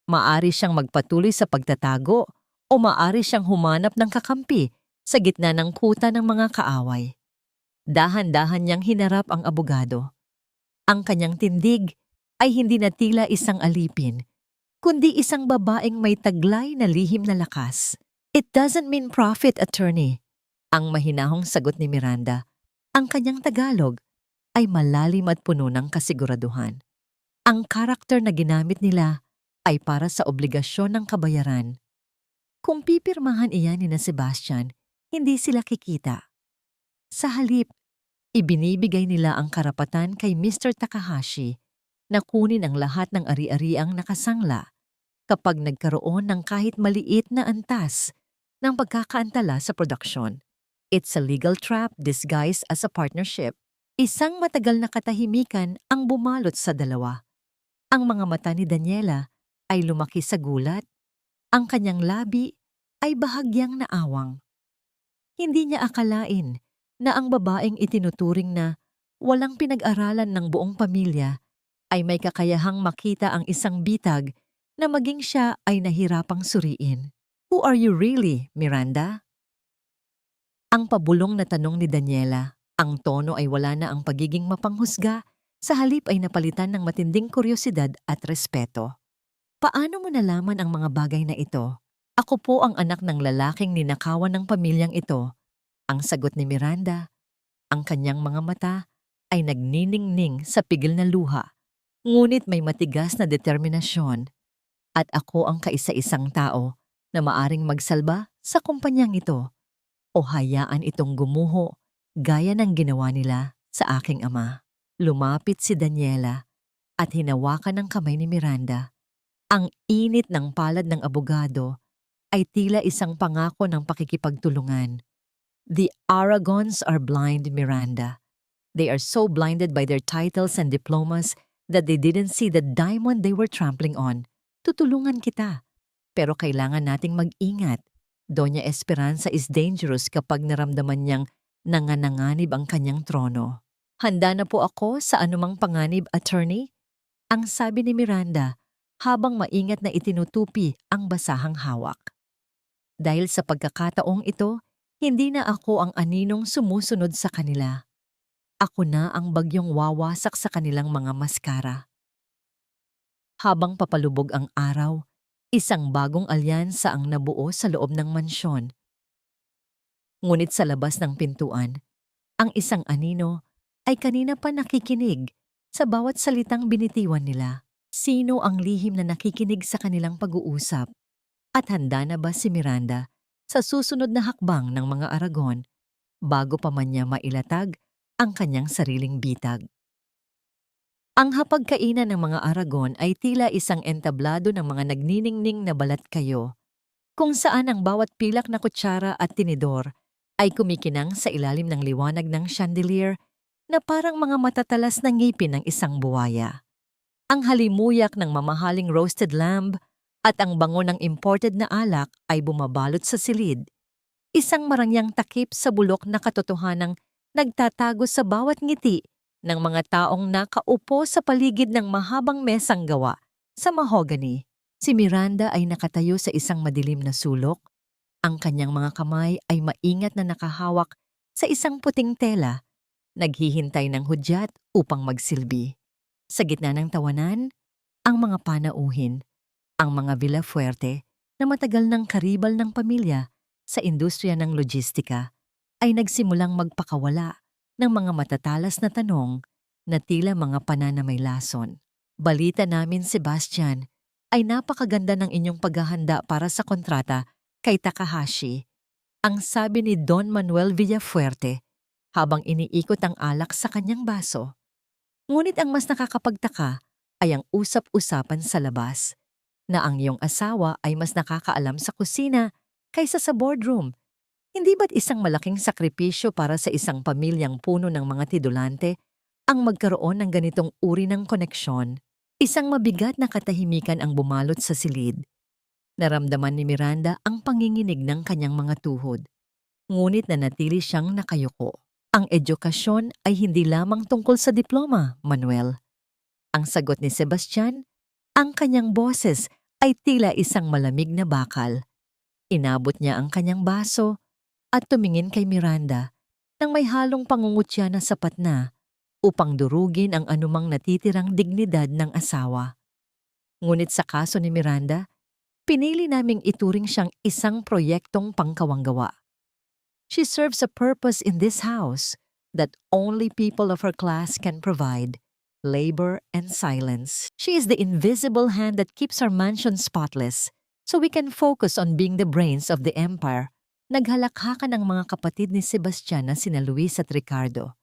Maari siyang magpatuloy sa pagtatago o maari siyang humanap ng kakampi sa gitna ng kuta ng mga kaaway. Dahan-dahan niyang hinarap ang abogado. Ang kanyang tindig ay hindi na tila isang alipin, kundi isang babaeng may taglay na lihim na lakas. It doesn't mean profit, attorney. Ang mahinahong sagot ni Miranda. Ang kanyang Tagalog ay malalim at puno ng kasiguraduhan. Ang karakter na ginamit nila ay para sa obligasyon ng kabayaran. Kung pipirmahan iyan ni na Sebastian, hindi sila kikita. Sa halip, ibinibigay nila ang karapatan kay Mr. Takahashi na kunin ang lahat ng ari-ariang nakasangla kapag nagkaroon ng kahit maliit na antas ng pagkakaantala sa produksyon. It's a legal trap disguised as a partnership. Isang matagal na katahimikan ang bumalot sa dalawa. Ang mga mata ni Daniela ay lumaki sa gulat. Ang kanyang labi ay bahagyang naawang. Hindi niya akalain na ang babaeng itinuturing na walang pinag-aralan ng buong pamilya ay may kakayahang makita ang isang bitag na maging siya ay nahirapang suriin. Who are you really, Miranda? Ang pabulong na tanong ni Daniela. Ang tono ay wala na ang pagiging mapanghusga, sa halip ay napalitan ng matinding kuryosidad at respeto. Paano mo nalaman ang mga bagay na ito? Ako po ang anak ng lalaking ninakawan ng pamilyang ito. Ang sagot ni Miranda. Ang kanyang mga mata ay nagniningning sa pigil na luha, ngunit may matigas na determinasyon. At ako ang kaisa-isang tao na maaring magsalba sa kumpanyang ito o hayaan itong gumuho gaya ng ginawa nila sa aking ama. Lumapit si Daniela at hinawakan ng kamay ni Miranda. Ang init ng palad ng abogado ay tila isang pangako ng pakikipagtulungan. The Aragons are blind, Miranda. They are so blinded by their titles and diplomas that they didn't see the diamond they were trampling on. Tutulungan kita. Pero kailangan nating mag-ingat. Doña Esperanza is dangerous kapag naramdaman niyang nanganganib ang kanyang trono. Handa na po ako sa anumang panganib, attorney? Ang sabi ni Miranda habang maingat na itinutupi ang basahang hawak. Dahil sa pagkakataong ito, hindi na ako ang aninong sumusunod sa kanila. Ako na ang bagyong wawasak sa kanilang mga maskara. Habang papalubog ang araw, isang bagong alyansa ang nabuo sa loob ng mansyon. Ngunit sa labas ng pintuan, ang isang anino ay kanina pa nakikinig sa bawat salitang binitiwan nila. Sino ang lihim na nakikinig sa kanilang pag-uusap? At handa na ba si Miranda sa susunod na hakbang ng mga Aragon bago pa man niya mailatag ang kanyang sariling bitag? Ang hapagkainan ng mga Aragon ay tila isang entablado ng mga nagniningning na balat kayo, kung saan ang bawat pilak na kutsara at tinidor ay kumikinang sa ilalim ng liwanag ng chandelier na parang mga matatalas na ngipin ng isang buwaya. Ang halimuyak ng mamahaling roasted lamb at ang bango ng imported na alak ay bumabalot sa silid, isang marangyang takip sa bulok na katotohanang nagtatago sa bawat ngiti ng mga taong nakaupo sa paligid ng mahabang mesang gawa sa mahogany. Si Miranda ay nakatayo sa isang madilim na sulok. Ang kanyang mga kamay ay maingat na nakahawak sa isang puting tela, naghihintay ng hudyat upang magsilbi. Sa gitna ng tawanan, ang mga panauhin, ang mga Villafuerte na matagal ng karibal ng pamilya sa industriya ng logistika ay nagsimulang magpakawala ng mga matatalas na tanong na tila mga pananamay lason. Balita namin, Sebastian, ay napakaganda ng inyong paghahanda para sa kontrata kay Takahashi. Ang sabi ni Don Manuel Villafuerte habang iniikot ang alak sa kanyang baso. Ngunit ang mas nakakapagtaka ay ang usap-usapan sa labas na ang iyong asawa ay mas nakakaalam sa kusina kaysa sa boardroom. Hindi ba't isang malaking sakripisyo para sa isang pamilyang puno ng mga tidulante ang magkaroon ng ganitong uri ng koneksyon? Isang mabigat na katahimikan ang bumalot sa silid. Naramdaman ni Miranda ang panginginig ng kanyang mga tuhod. Ngunit nanatili siyang nakayuko. Ang edukasyon ay hindi lamang tungkol sa diploma, Manuel. Ang sagot ni Sebastian, ang kanyang boses ay tila isang malamig na bakal. Inabot niya ang kanyang baso at tumingin kay Miranda nang may halong pangungutya na sapat na upang durugin ang anumang natitirang dignidad ng asawa. Ngunit sa kaso ni Miranda, pinili naming ituring siyang isang proyektong pangkawanggawa. She serves a purpose in this house that only people of her class can provide: labor and silence. She is the invisible hand that keeps our mansion spotless so we can focus on being the brains of the empire. Naghalakhakan ang mga kapatid ni Sebastian na sina Luis at Ricardo.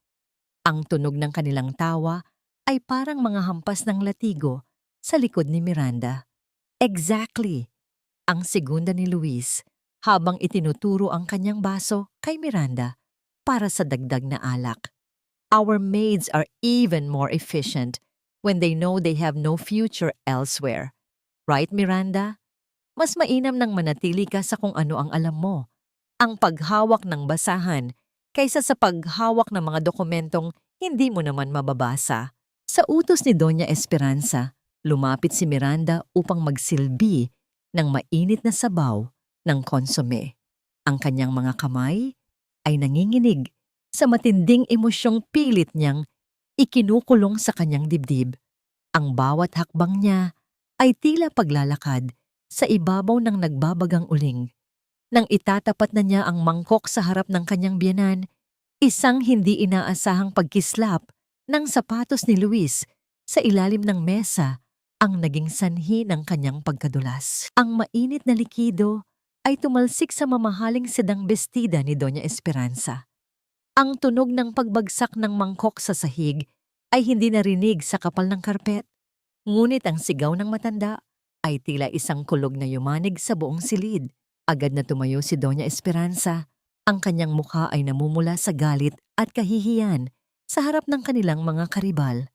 Ang tunog ng kanilang tawa ay parang mga hampas ng latigo sa likod ni Miranda. Exactly, ang segunda ni Luis habang itinuturo ang kanyang baso kay Miranda para sa dagdag na alak. Our maids are even more efficient when they know they have no future elsewhere. Right, Miranda? Mas mainam nang manatili ka sa kung ano ang alam mo, ang paghawak ng basahan, kaysa sa paghawak ng mga dokumentong hindi mo naman mababasa. Sa utos ni Doña Esperanza, lumapit si Miranda upang magsilbi ng mainit na sabaw ng konsome. Ang kanyang mga kamay ay nanginginig sa matinding emosyong pilit niyang ikinukulong sa kanyang dibdib. Ang bawat hakbang niya ay tila paglalakad sa ibabaw ng nagbabagang uling. Nang itatapat na niya ang mangkok sa harap ng kanyang biyenan, isang hindi inaasahang pagkislap ng sapatos ni Luis sa ilalim ng mesa ang naging sanhi ng kanyang pagkadulas. Ang mainit na likido ay tumalsik sa mamahaling sedang bestida ni Doña Esperanza. Ang tunog ng pagbagsak ng mangkok sa sahig ay hindi narinig sa kapal ng karpet. Ngunit ang sigaw ng matanda ay tila isang kulog na yumanig sa buong silid. Agad na tumayo si Doña Esperanza. Ang kanyang mukha ay namumula sa galit at kahihiyan sa harap ng kanilang mga karibal.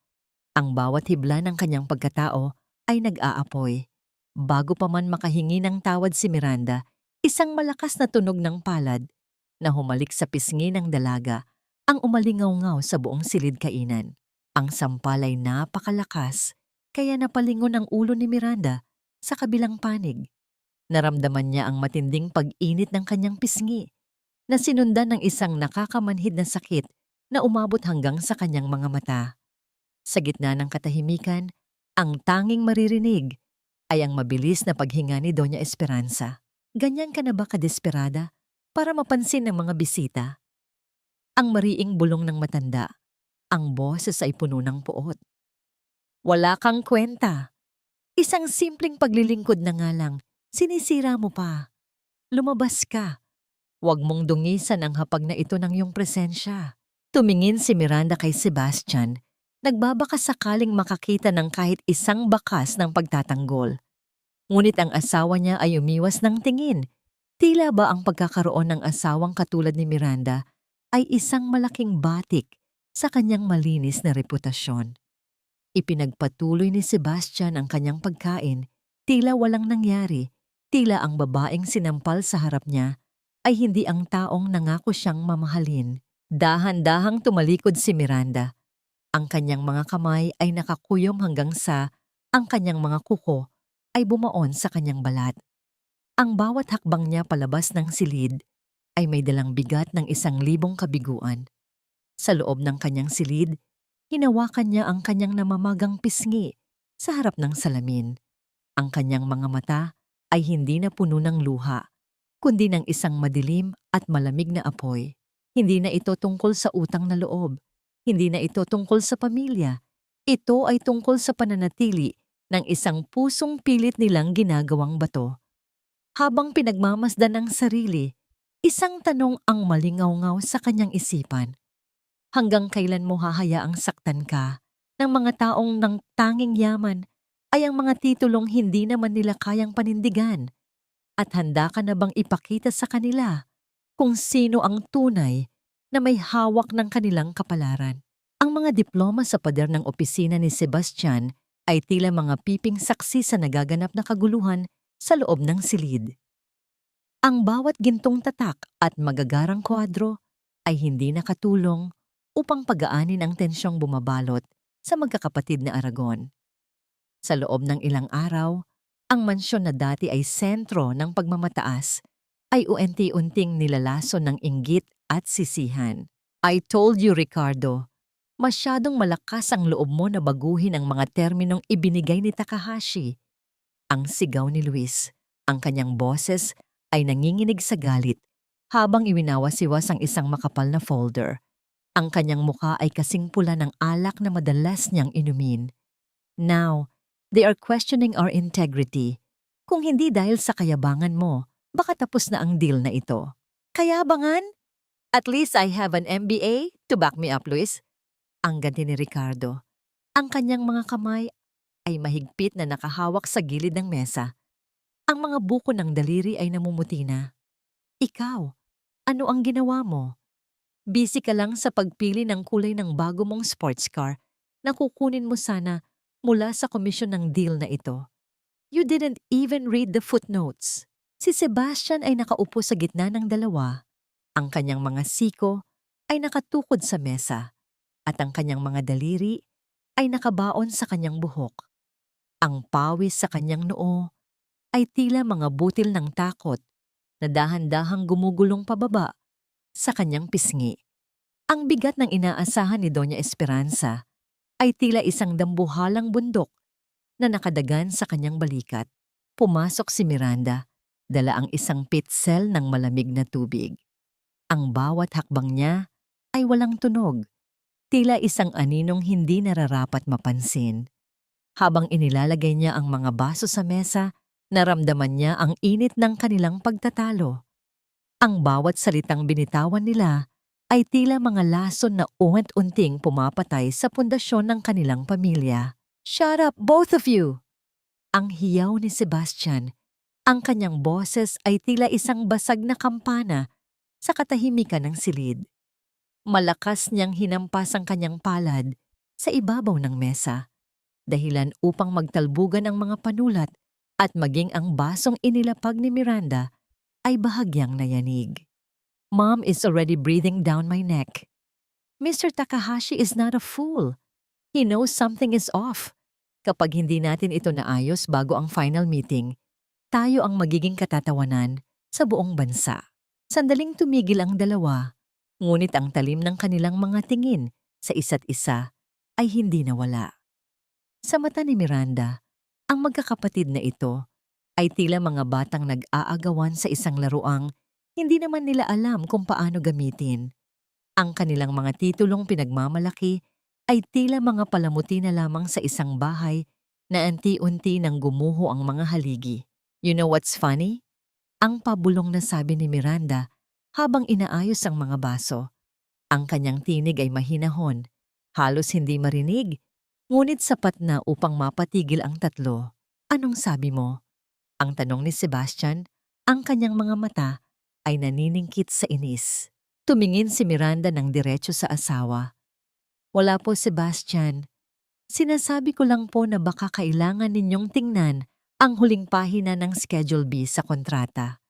Ang bawat hibla ng kanyang pagkatao ay nag-aapoy. Bago pa man makahingi ng tawad si Miranda, isang malakas na tunog ng palad na humalik sa pisngi ng dalaga ang umalingaw-ngaw sa buong silid kainan. Ang sampal ay napakalakas, kaya napalingon ang ulo ni Miranda sa kabilang panig. Naramdaman niya ang matinding pag-init ng kanyang pisngi na sinundan ng isang nakakamanhid na sakit na umabot hanggang sa kanyang mga mata. Sa gitna ng katahimikan, ang tanging maririnig ay ang mabilis na paghinga ni Doña Esperanza. Ganyan ka na ba kadesperada para mapansin ng mga bisita? Ang mariing bulong ng matanda, ang boses ay puno ng puot. Wala kang kwenta. Isang simpleng paglilingkod na nga lang, sinisira mo pa. Lumabas ka. Huwag mong dungisan ang hapag na ito ng iyong presensya. Tumingin si Miranda kay Sebastian, nagbabaka sakaling makakita ng kahit isang bakas ng pagtatanggol. Ngunit ang asawa niya ay umiwas ng tingin. Tila ba ang pagkakaroon ng asawang katulad ni Miranda ay isang malaking batik sa kanyang malinis na reputasyon. Ipinagpatuloy ni Sebastian ang kanyang pagkain, tila walang nangyari, tila ang babaeng sinampal sa harap niya ay hindi ang taong nangako siyang mamahalin. Dahan-dahang tumalikod si Miranda. Ang kanyang mga kamay ay nakakuyom hanggang sa ang kanyang mga kuko ay bumaon sa kanyang balat. Ang bawat hakbang niya palabas ng silid ay may dalang bigat ng 1,000 kabiguan. Sa loob ng kanyang silid, hinawakan niya ang kanyang namamagang pisngi sa harap ng salamin. Ang kanyang mga mata ay hindi na puno ng luha, kundi ng isang madilim at malamig na apoy. Hindi na ito tungkol sa utang na loob. Hindi na ito tungkol sa pamilya. Ito ay tungkol sa pananatili ng isang pusong pilit nilang ginagawang bato. Habang pinagmamasdan ang sarili, isang tanong ang malingaw-ngaw sa kanyang isipan. Hanggang kailan mo hahayaang saktan ka ng mga taong ng tanging yaman ay ang mga titulong hindi naman nila kayang panindigan? At handa ka na bang ipakita sa kanila kung sino ang tunay na may hawak ng kanilang kapalaran? Ang mga diploma sa pader ng opisina ni Sebastian ay tila mga piping saksi sa nagaganap na kaguluhan sa loob ng silid. Ang bawat gintong tatak at magagarang kwadro ay hindi nakatulong upang pagaanin ang tensyong bumabalot sa magkakapatid na Aragon. Sa loob ng ilang araw, ang mansyon na dati ay sentro ng pagmamataas ay unti-unting nilalason ng inggit at sisihan. I told you, Ricardo, masyadong malakas ang loob mo na baguhin ang mga terminong ibinigay ni Takahashi. Ang sigaw ni Luis, ang kanyang boses ay nanginginig sa galit habang iwinawasiwas ang isang makapal na folder. Ang kanyang mukha ay kasing pula ng alak na madalas niyang inumin. Now, they are questioning our integrity. Kung hindi dahil sa kayabangan mo, baka tapos na ang deal na ito. Kayabangan? At least I have an MBA to back me up, Luis. Ang ganti ni Ricardo. Ang kanyang mga kamay ay mahigpit na nakahawak sa gilid ng mesa. Ang mga buko ng daliri ay namumuti na. Ikaw, ano ang ginawa mo? Busy ka lang sa pagpili ng kulay ng bago mong sports car na kukunin mo sana mula sa komisyon ng deal na ito. You didn't even read the footnotes. Si Sebastian ay nakaupo sa gitna ng dalawa. Ang kanyang mga siko ay nakatukod sa mesa at ang kanyang mga daliri ay nakabaon sa kanyang buhok. Ang pawis sa kanyang noo ay tila mga butil ng takot na dahan-dahang gumugulong pababa sa kanyang pisngi. Ang bigat ng inaasahan ni Doña Esperanza ay tila isang dambuhalang bundok na nakadagan sa kanyang balikat. Pumasok si Miranda, dala ang isang pitzel ng malamig na tubig. Ang bawat hakbang niya ay walang tunog, tila isang aninong hindi nararapat mapansin. Habang inilalagay niya ang mga baso sa mesa, naramdaman niya ang init ng kanilang pagtatalo. Ang bawat salitang binitawan nila ay tila mga lason na unti-unting pumapatay sa pundasyon ng kanilang pamilya. Shut up, both of you! Ang hiyaw ni Sebastian. Ang kanyang boses ay tila isang basag na kampana sa katahimikan ng silid. Malakas niyang hinampas ang kanyang palad sa ibabaw ng mesa, dahilan upang magtalbugan ang mga panulat at maging ang basong inilapag ni Miranda ay bahagyang nayanig. Mom is already breathing down my neck. Mr. Takahashi is not a fool. He knows something is off. Kapag hindi natin ito naayos bago ang final meeting, tayo ang magiging katatawanan sa buong bansa. Sandaling tumigil ang dalawa, ngunit ang talim ng kanilang mga tingin sa isa't isa ay hindi nawala. Sa mata ni Miranda, ang magkakapatid na ito ay tila mga batang nag-aagawan sa isang laruang hindi naman nila alam kung paano gamitin. Ang kanilang mga titulong pinagmamalaki ay tila mga palamuti na lamang sa isang bahay na anti-unti nang gumuho ang mga haligi. You know what's funny? Ang pabulong na sabi ni Miranda habang inaayos ang mga baso. Ang kanyang tinig ay mahinahon, halos hindi marinig, ngunit sapat na upang mapatigil ang tatlo. Anong sabi mo? Ang tanong ni Sebastian, ang kanyang mga mata ay naniningkit sa inis. Tumingin si Miranda ng diretso sa asawa. Wala po, Sebastian. Sinasabi ko lang po na baka kailangan ninyong tingnan ang huling pahina ng Schedule B sa kontrata.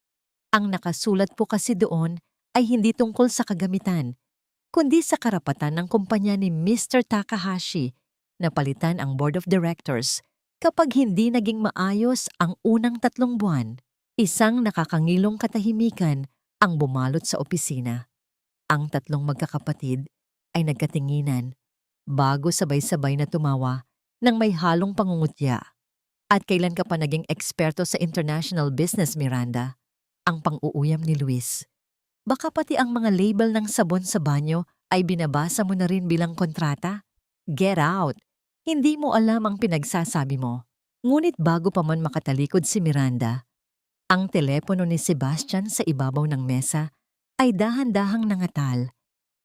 Ang nakasulat po kasi doon ay hindi tungkol sa kagamitan, kundi sa karapatan ng kumpanya ni Mr. Takahashi na palitan ang Board of Directors kapag hindi naging maayos ang unang 3 buwan. Isang nakakangilong katahimikan ang bumalot sa opisina. Ang 3 magkakapatid ay nagkatinginan bago sabay-sabay na tumawa ng may halong pangungutya. At kailan ka pa naging eksperto sa international business, Miranda? Ang pang-uuyam ni Luis. Baka pati ang mga label ng sabon sa banyo ay binabasa mo na rin bilang kontrata? Get out! Hindi mo alam ang pinagsasabi mo. Ngunit bago pa man makatalikod si Miranda, ang telepono ni Sebastian sa ibabaw ng mesa ay dahan-dahang nangatal.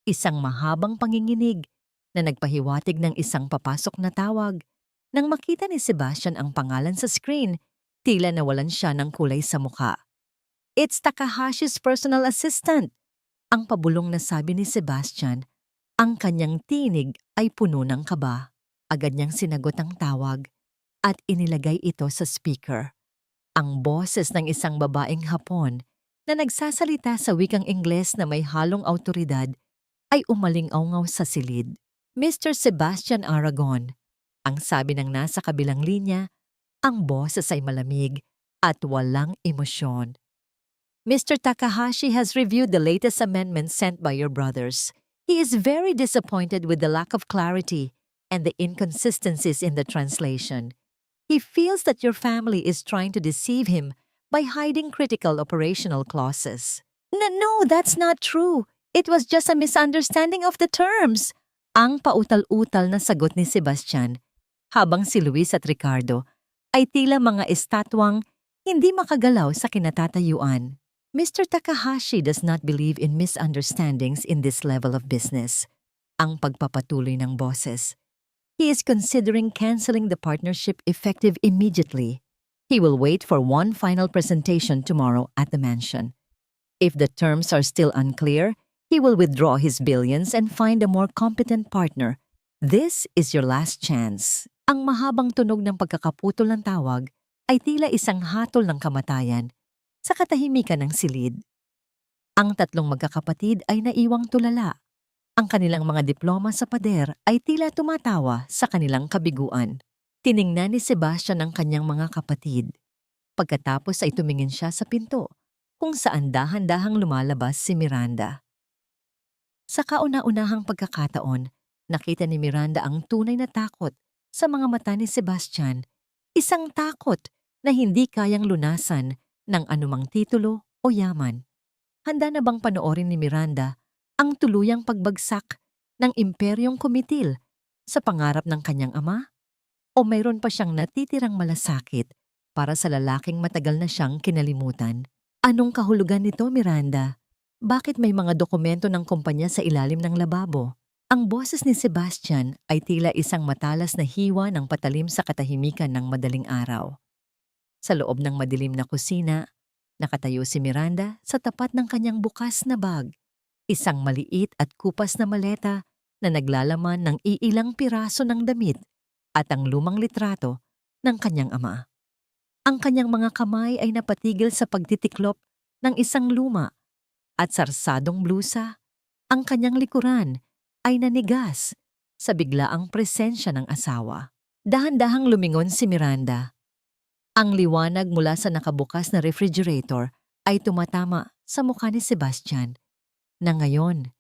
Isang mahabang panginginig na nagpahiwatig ng isang papasok na tawag. Nang makita ni Sebastian ang pangalan sa screen, tila nawalan siya ng kulay sa mukha. It's Takahashi's personal assistant! Ang pabulong na sabi ni Sebastian. Ang kanyang tinig ay puno ng kaba. Agad niyang sinagot ang tawag at inilagay ito sa speaker. Ang boses ng isang babaeng Hapon na nagsasalita sa wikang Ingles na may halong awtoridad ay umaling-awngaw sa silid. Mr. Sebastian Aragon, ang sabi ng nasa kabilang linya, ang boses ay malamig at walang emosyon. Mr. Takahashi has reviewed the latest amendments sent by your brothers. He is very disappointed with the lack of clarity and the inconsistencies in the translation. He feels that your family is trying to deceive him by hiding critical operational clauses. No, that's not true. It was just a misunderstanding of the terms. Ang pautal-utal na sagot ni Sebastian, habang si Luis at Ricardo ay tila mga estatwang hindi makagalaw sa kinatatayuan. Mr. Takahashi does not believe in misunderstandings in this level of business. Ang pagpapatuloy ng boses. He is considering canceling the partnership effective immediately. He will wait for one final presentation tomorrow at the mansion. If the terms are still unclear, he will withdraw his billions and find a more competent partner. This is your last chance. Ang mahabang tunog ng pagkakaputol ng tawag ay tila isang hatol ng kamatayan sa katahimikan ng silid. Ang tatlong magkakapatid ay naiwang tulala. Ang kanilang mga diploma sa pader ay tila tumatawa sa kanilang kabiguan. Tiningnan ni Sebastian ang kanyang mga kapatid. Pagkatapos ay tumingin siya sa pinto, kung saan dahan-dahang lumalabas si Miranda. Sa kauna-unahang pagkakataon, nakita ni Miranda ang tunay na takot sa mga mata ni Sebastian, isang takot na hindi kayang lunasan ng anumang titulo o yaman. Handa na bang panoorin ni Miranda ang tuluyang pagbagsak ng imperyong kumitil sa pangarap ng kanyang ama? O mayroon pa siyang natitirang malasakit para sa lalaking matagal na siyang kinalimutan? Anong kahulugan nito, Miranda? Bakit may mga dokumento ng kumpanya sa ilalim ng lababo? Ang boses ni Sebastian ay tila isang matalas na hiwa ng patalim sa katahimikan ng madaling araw. Sa loob ng madilim na kusina, nakatayo si Miranda sa tapat ng kanyang bukas na bag. Isang maliit at kupas na maleta na naglalaman ng iilang piraso ng damit at ang lumang litrato ng kanyang ama. Ang kanyang mga kamay ay napatigil sa pagtitiklop ng isang luma at sarsadong blusa. Ang kanyang likuran ay nanigas sa biglaang presensya ng asawa. Dahan-dahang lumingon si Miranda. Ang liwanag mula sa nakabukas na refrigerator ay tumatama sa mukha ni Sebastian, na ngayon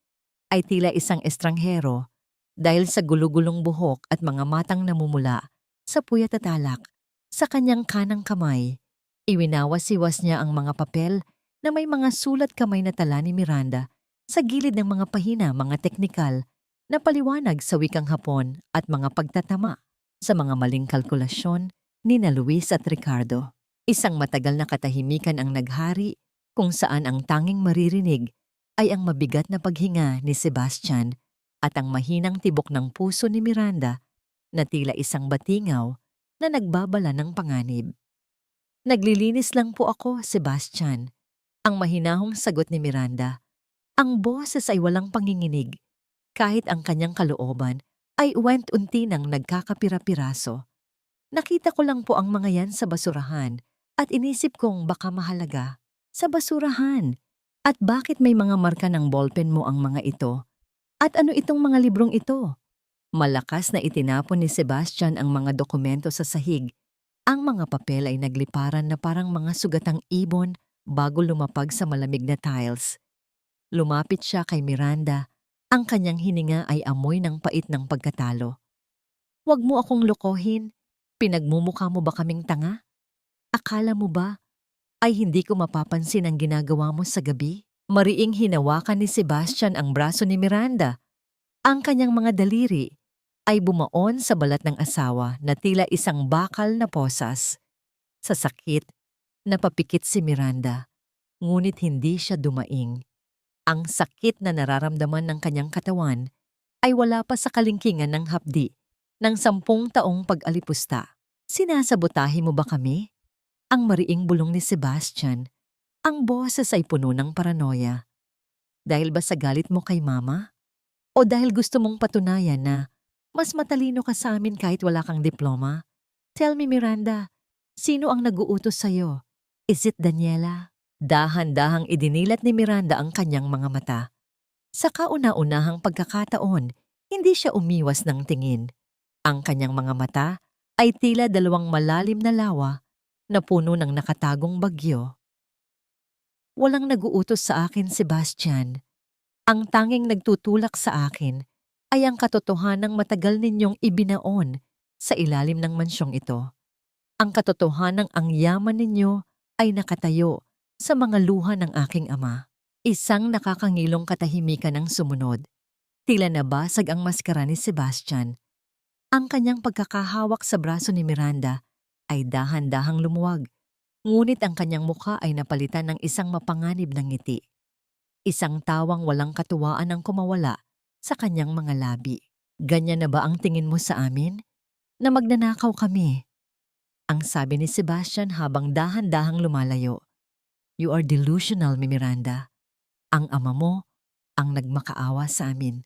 ay tila isang estranghero dahil sa gulugulong buhok at mga matang namumula sa puyat at alak. Sa kanyang kanang kamay, iwinawas-iwas niya ang mga papel na may mga sulat kamay na tala ni Miranda sa gilid ng mga pahina, mga teknikal na paliwanag sa wikang Hapon at mga pagtatama sa mga maling kalkulasyon ni na Luis at Ricardo. Isang matagal na katahimikan ang naghari kung saan ang tanging maririnig ay ang mabigat na paghinga ni Sebastian at ang mahinang tibok ng puso ni Miranda na tila isang batingaw na nagbabala ng panganib. Naglilinis lang po ako, Sebastian. Ang mahinahong sagot ni Miranda. Ang boses ay walang panginginig, kahit ang kanyang kalooban ay unti nang nagkakapira-piraso. Nakita ko lang po ang mga yan sa basurahan at inisip kong baka mahalaga. Sa basurahan? At bakit may mga marka ng ballpen mo ang mga ito? At ano itong mga librong ito? Malakas na itinapon ni Sebastian ang mga dokumento sa sahig. Ang mga papel ay nagliparan na parang mga sugatang ibon bago lumapag sa malamig na tiles. Lumapit siya kay Miranda. Ang kanyang hininga ay amoy ng pait ng pagkatalo. Huwag mo akong lokohin. Pinagmumukha mo ba kaming tanga? Akala mo ba ay hindi ko mapapansin ang ginagawa mo sa gabi? Mariing hinawakan ni Sebastian ang braso ni Miranda. Ang kanyang mga daliri ay bumaon sa balat ng asawa na tila isang bakal na posas. Sa sakit, napapikit si Miranda, ngunit hindi siya dumaing. Ang sakit na nararamdaman ng kanyang katawan ay wala pa sa kalingkingan ng hapdi ng 10 taong pag-alipusta. Sinasabotahe mo ba kami? Ang mariing bulong ni Sebastian. Ang boses ay puno ng paranoia. Dahil ba sa galit mo kay mama? O dahil gusto mong patunayan na mas matalino ka sa amin kahit wala kang diploma? Tell me, Miranda, sino ang nag-uutos sa'yo? Is it Daniela? Dahan-dahang idinilat ni Miranda ang kanyang mga mata. Sa kauna-unahang pagkakataon, hindi siya umiwas ng tingin. Ang kanyang mga mata ay tila 2 malalim na lawa na puno ng nakatagong bagyo. Walang nag-uutos sa akin, Sebastian. Ang tanging nagtutulak sa akin ay ang katotohanang matagal ninyong ibinaon sa ilalim ng mansyong ito. Ang katotohanang ang yaman ninyo ay nakatayo sa mga luha ng aking ama. Isang nakakangilong katahimikan ang sumunod. Tila nabasag ang maskara ni Sebastian. Ang kanyang pagkakahawak sa braso ni Miranda ay dahan-dahang lumuwag, ngunit ang kanyang mukha ay napalitan ng isang mapanganib na ngiti. Isang tawang walang katuwaan ang kumawala sa kanyang mga labi. Ganyan na ba ang tingin mo sa amin? Na magnanakaw kami? Ang sabi ni Sebastian habang dahan-dahang lumalayo. You are delusional, Miranda. Ang ama mo ang nagmakaawa sa amin.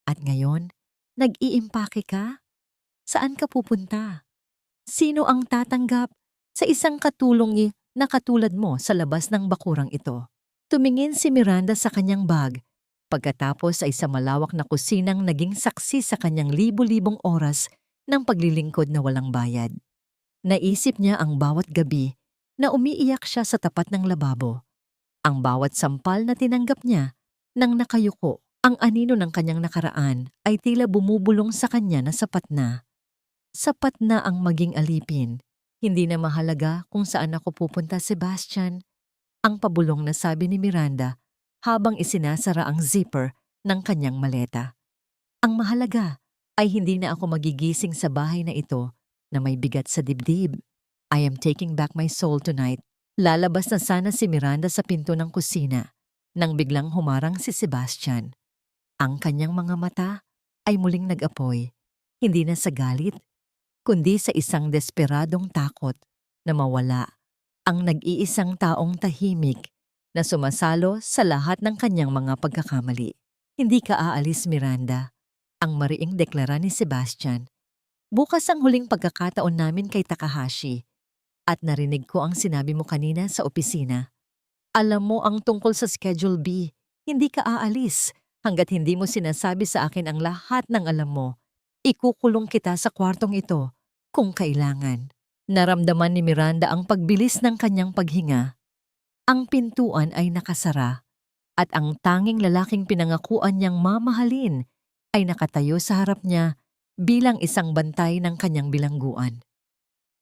At ngayon, nag-iimpake ka? Saan ka pupunta? Sino ang tatanggap sa isang katulong na katulad mo sa labas ng bakurang ito? Tumingin si Miranda sa kanyang bag, pagkatapos ay sa malawak na kusinang naging saksi sa kanyang libu-libong oras ng paglilingkod na walang bayad. Naisip niya ang bawat gabi na umiiyak siya sa tapat ng lababo. Ang bawat sampal na tinanggap niya nang nakayuko, ang anino ng kanyang nakaraan ay tila bumubulong sa kanya na sapat na. Sapat na ang maging alipin. Hindi na mahalaga kung saan ako pupunta, Sebastian. Ang pabulong na sabi ni Miranda habang isinasara ang zipper ng kanyang maleta. Ang mahalaga ay hindi na ako magigising sa bahay na ito na may bigat sa dibdib. I am taking back my soul tonight. Lalabas na sana si Miranda sa pinto ng kusina nang biglang humarang si Sebastian. Ang kanyang mga mata ay muling nag-apoy, hindi na sa galit, kundi sa isang desperadong takot na mawala ang nag-iisang taong tahimik na sumasalo sa lahat ng kanyang mga pagkakamali. Hindi ka aalis, Miranda, ang mariing deklara ni Sebastian. Bukas ang huling pagkakataon namin kay Takahashi at narinig ko ang sinabi mo kanina sa opisina. Alam mo ang tungkol sa Schedule B, hindi ka aalis hanggat hindi mo sinasabi sa akin ang lahat ng alam mo. Ikukulong kita sa kwartong ito kung kailangan. Naramdaman ni Miranda ang pagbilis ng kanyang paghinga. Ang pintuan ay nakasara at ang tanging lalaking pinangakuan niyang mamahalin ay nakatayo sa harap niya bilang isang bantay ng kanyang bilangguan.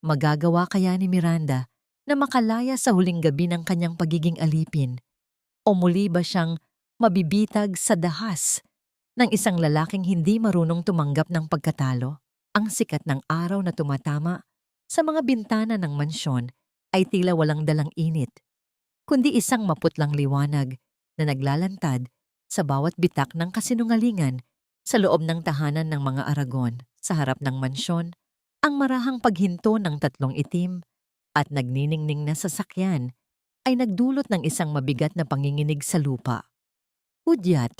Magagawa kaya ni Miranda na makalaya sa huling gabi ng kanyang pagiging alipin? O muli ba siyang mabibitag sa dahas ng isang lalaking hindi marunong tumanggap ng pagkatalo? Ang sikat ng araw na tumatama sa mga bintana ng mansyon ay tila walang dalang init, kundi isang maputlang liwanag na naglalantad sa bawat bitak ng kasinungalingan sa loob ng tahanan ng mga Aragon. Sa harap ng mansyon, ang marahang paghinto ng 3 itim at nagniningning na sasakyan ay nagdulot ng isang mabigat na panginginig sa lupa. Hudyat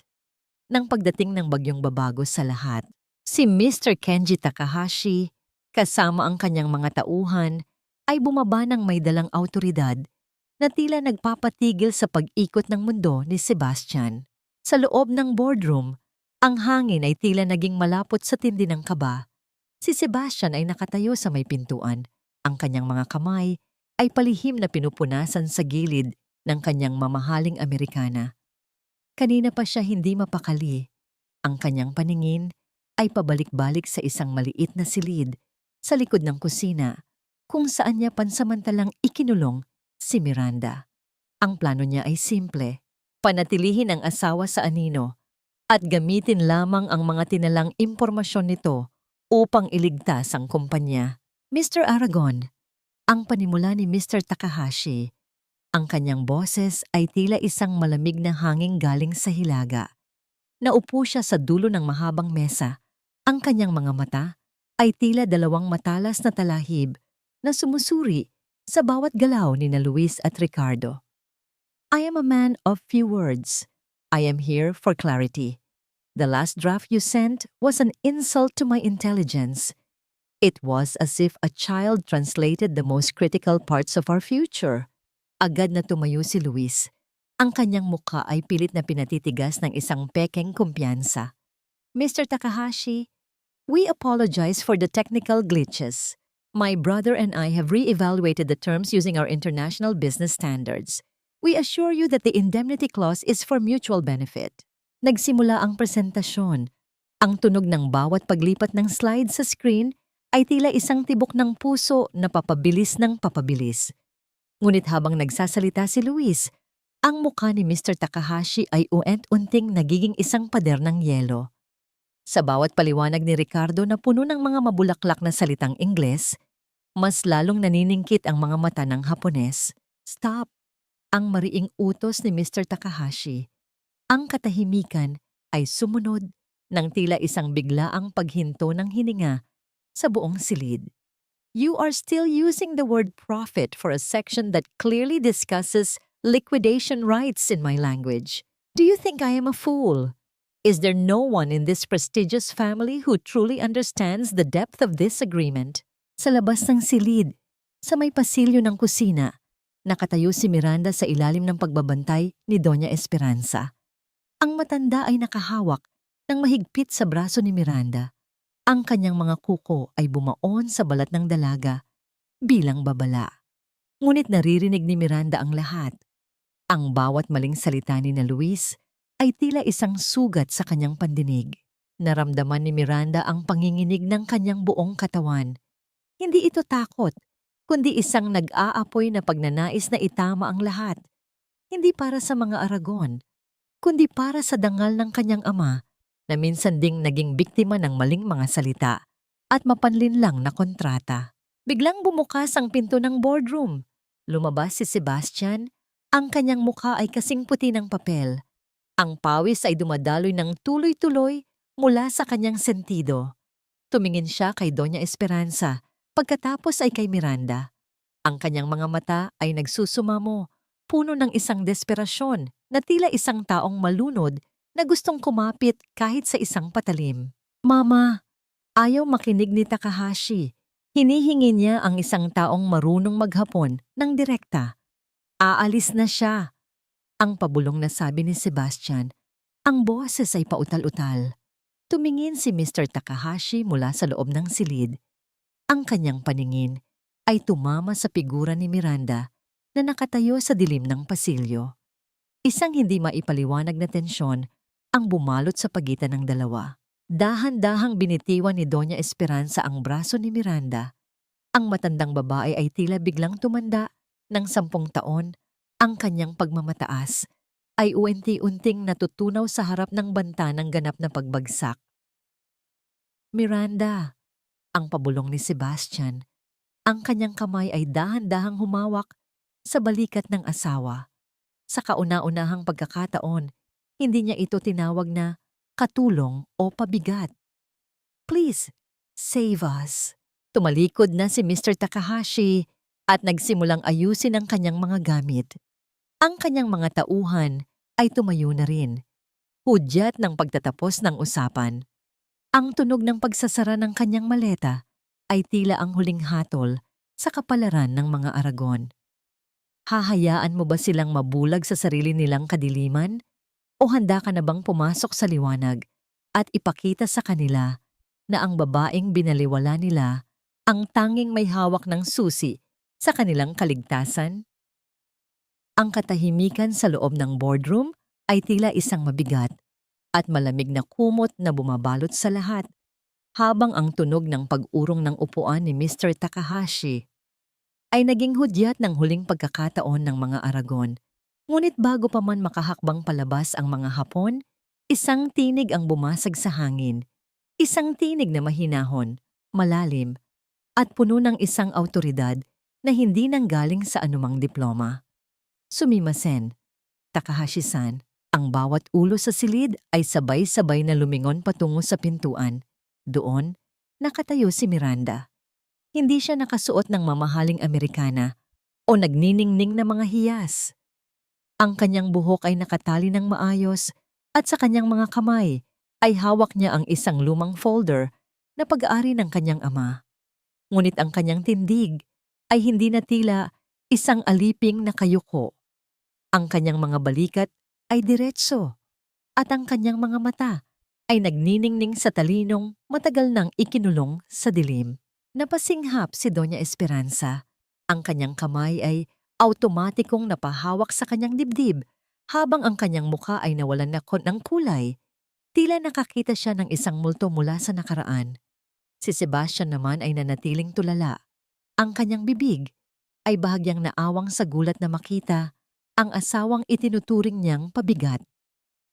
ng pagdating ng bagyong babago sa lahat, si Mr. Kenji Takahashi kasama ang kanyang mga tauhan ay bumaba ng may dalang awtoridad na tila nagpapatigil sa pag-ikot ng mundo ni Sebastian. Sa loob ng boardroom, ang hangin ay tila naging malapot sa tindi ng kaba. Si Sebastian ay nakatayo sa may pintuan. Ang kanyang mga kamay ay palihim na pinupunasan sa gilid ng kanyang mamahaling Amerikana. Kanina pa siya hindi mapakali. Ang kanyang paningin ay pabalik-balik sa isang maliit na silid sa likod ng kusina, kung saan niya pansamantalang ikinulong si Miranda. Ang plano niya ay simple, panatilihin ang asawa sa anino at gamitin lamang ang mga tinalang impormasyon nito upang iligtas ang kumpanya. Mr. Aragon, ang panimula ni Mr. Takahashi. Ang kanyang boses ay tila isang malamig na hangin galing sa hilaga. Naupo siya sa dulo ng mahabang mesa. Ang kanyang mga mata ay tila dalawang matalas na talahib na sumusuri sa bawat galaw ni na Luis at Ricardo. I am a man of few words. I am here for clarity. The last draft you sent was an insult to my intelligence. It was as if a child translated the most critical parts of our future. Agad na tumayo si Luis. Ang kanyang mukha ay pilit na pinatitigas ng isang pekeng kumpiyansa. Mr. Takahashi, we apologize for the technical glitches. My brother and I have re-evaluated the terms using our international business standards. We assure you that the indemnity clause is for mutual benefit. Nagsimula ang presentasyon. Ang tunog ng bawat paglipat ng slide sa screen ay tila isang tibok ng puso na papabilis ng papabilis. Ngunit habang nagsasalita si Luis, ang mukha ni Mr. Takahashi ay uent-unting nagiging isang pader ng yelo. Sa bawat paliwanag ni Ricardo na puno ng mga mabulaklak na salitang Ingles, mas lalong naniningkit ang mga mata ng Hapones. Stop! Ang mariing utos ni Mr. Takahashi. Ang katahimikan ay sumunod ng tila isang biglaang paghinto ng hininga sa buong silid. You are still using the word profit for a section that clearly discusses liquidation rights in my language. Do you think I am a fool? Is there no one in this prestigious family who truly understands the depth of this agreement? Sa labas ng silid, sa may pasilyo ng kusina, nakatayo si Miranda sa ilalim ng pagbabantay ni Doña Esperanza. Ang matanda ay nakahawak ng mahigpit sa braso ni Miranda. Ang kanyang mga kuko ay bumaon sa balat ng dalaga bilang babala. Ngunit naririnig ni Miranda ang lahat. Ang bawat maling salita ni na Luis ay tila isang sugat sa kanyang pandinig. Naramdaman ni Miranda ang panginginig ng kanyang buong katawan. Hindi ito takot, kundi isang nag-aapoy na pagnanais na itama ang lahat. Hindi para sa mga Aragon, kundi para sa dangal ng kanyang ama na minsan ding naging biktima ng maling mga salita at mapanlinlang na kontrata. Biglang bumukas ang pinto ng boardroom. Lumabas si Sebastian. Ang kanyang mukha ay kasing puti ng papel. Ang pawis ay dumadaloy ng tuloy-tuloy mula sa kanyang sentido. Tumingin siya kay Doña Esperanza, pagkatapos ay kay Miranda. Ang kanyang mga mata ay nagsusumamo, puno ng isang desperasyon na tila isang taong malunod na gustong kumapit kahit sa isang patalim. Mama, ayaw makinig ni Takahashi. Hinihingi niya ang isang taong marunong maghapon ng direkta. Aalis na siya. Ang pabulong na sabi ni Sebastian. Ang boses ay pautal-utal. Tumingin si Mr. Takahashi mula sa loob ng silid. Ang kanyang paningin ay tumama sa figura ni Miranda na nakatayo sa dilim ng pasilyo. Isang hindi maipaliwanag na tensyon ang bumalot sa pagitan ng dalawa. Dahan-dahang binitiwan ni Doña Esperanza ang braso ni Miranda. Ang matandang babae ay tila biglang tumanda ng 10 taon. Ang kanyang pagmamataas ay unti-unting natutunaw sa harap ng banta ng ganap na pagbagsak. Miranda, ang pabulong ni Sebastian. Ang kanyang kamay ay dahan-dahang humawak sa balikat ng asawa. Sa kauna-unahang pagkakataon, hindi niya ito tinawag na katulong o pabigat. Please, save us. Tumalikod na si Mr. Takahashi at nagsimulang ayusin ang kanyang mga gamit. Ang kanyang mga tauhan ay tumayo na rin. Hudyat ng pagtatapos ng usapan. Ang tunog ng pagsasara ng kanyang maleta ay tila ang huling hatol sa kapalaran ng mga Aragon. Hahayaan mo ba silang mabulag sa sarili nilang kadiliman? O handa ka na bang pumasok sa liwanag at ipakita sa kanila na ang babaeng binaliwala nila ang tanging may hawak ng susi sa kanilang kaligtasan? Ang katahimikan sa loob ng boardroom ay tila isang mabigat at malamig na kumot na bumabalot sa lahat habang ang tunog ng pag-urong ng upuan ni Mr. Takahashi ay naging hudyat ng huling pagkakataon ng mga Aragon. Ngunit bago pa man makahakbang palabas ang mga Hapon, isang tinig ang bumasag sa hangin. Isang tinig na mahinahon, malalim, at puno ng isang awtoridad na hindi nanggaling sa anumang diploma. Sumimasen, Takahashi-san. Ang bawat ulo sa silid ay sabay-sabay na lumingon patungo sa pintuan. Doon, nakatayo si Miranda. Hindi siya nakasuot ng mamahaling Amerikana o nagniningning na mga hiyas. Ang kanyang buhok ay nakatali ng maayos at sa kanyang mga kamay ay hawak niya ang isang lumang folder na pag-aari ng kanyang ama. Ngunit ang kanyang tindig ay hindi na tila isang aliping na kayuko. Ang kanyang mga balikat ay diretso at ang kanyang mga mata ay nagniningning sa talinong matagal nang ikinulong sa dilim. Napasinghap si Doña Esperanza. Ang kanyang kamay ay automatikong napahawak sa kanyang dibdib habang ang kanyang mukha ay nawalan na ng kulay. Tila nakakita siya ng isang multo mula sa nakaraan. Si Sebastian naman ay nanatiling tulala. Ang kanyang bibig ay bahagyang naawang sa gulat na makita ang asawang itinuturing niyang pabigat,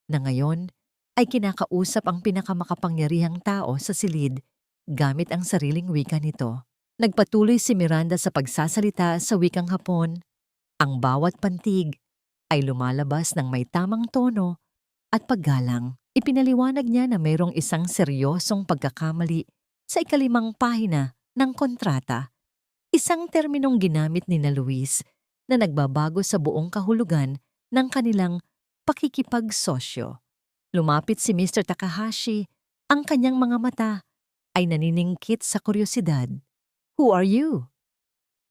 na ngayon ay kinakausap ang pinakamakapangyarihang tao sa silid gamit ang sariling wika nito. Nagpatuloy si Miranda sa pagsasalita sa wikang Hapon. Ang bawat pantig ay lumalabas ng may tamang tono at paggalang. Ipinaliwanag niya na mayroong isang seryosong pagkakamali sa ikalimang pahina ng kontrata. Isang terminong ginamit ni na Luis na nagbabago sa buong kahulugan ng kanilang pakikipagsosyo. Lumapit si Mr. Takahashi, ang kanyang mga mata ay naniningkit sa kuryosidad. "Who are you?"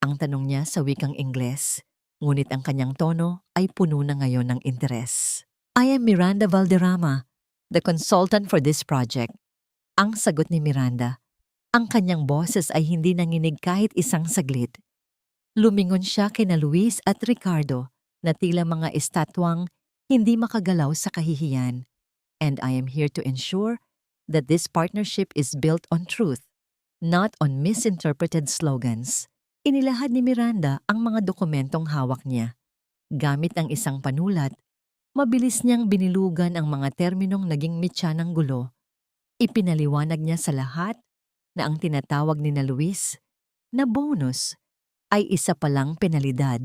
Ang tanong niya sa wikang Ingles, ngunit ang kanyang tono ay puno na ngayon ng interes. "I am Miranda Valderrama, the consultant for this project." Ang sagot ni Miranda. Ang kanyang boses ay hindi nanginig kahit isang saglit. Lumingon siya kina Luis at Ricardo na tila mga estatwang hindi makagalaw sa kahihiyan. "And I am here to ensure that this partnership is built on truth, not on misinterpreted slogans." Inilahad ni Miranda ang mga dokumentong hawak niya. Gamit ang isang panulat, mabilis niyang binilugan ang mga terminong naging mitya ng gulo. Ipinaliwanag niya sa lahat na ang tinatawag ni na Luis na bonus ay isa palang penalidad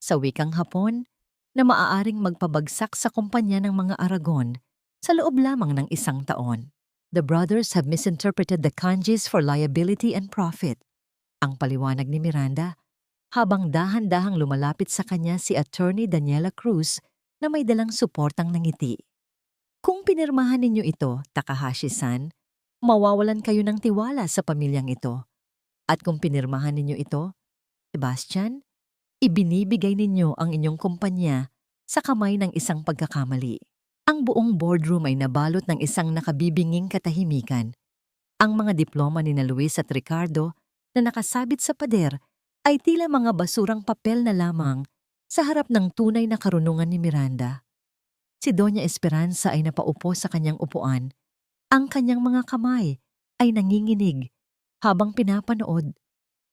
sa wikang Hapon na maaaring magpabagsak sa kumpanya ng mga Aragon sa loob lamang ng isang taon. "The brothers have misinterpreted the kanjis for liability and profit." Ang paliwanag ni Miranda habang dahan-dahang lumalapit sa kanya si Attorney Daniela Cruz na may dalang suportang nangiti. "Kung pinirmahan ninyo ito, Takahashi-san, mawawalan kayo ng tiwala sa pamilyang ito. At kung pinirmahan ninyo ito, Sebastian, ibinibigay ninyo ang inyong kumpanya sa kamay ng isang pagkakamali." Ang buong boardroom ay nabalot ng isang nakabibinging katahimikan. Ang mga diploma ni na Luis at Ricardo na nakasabit sa pader ay tila mga basurang papel na lamang sa harap ng tunay na karunungan ni Miranda. Si Doña Esperanza ay napaupo sa kanyang upuan. Ang kanyang mga kamay ay nanginginig habang pinapanood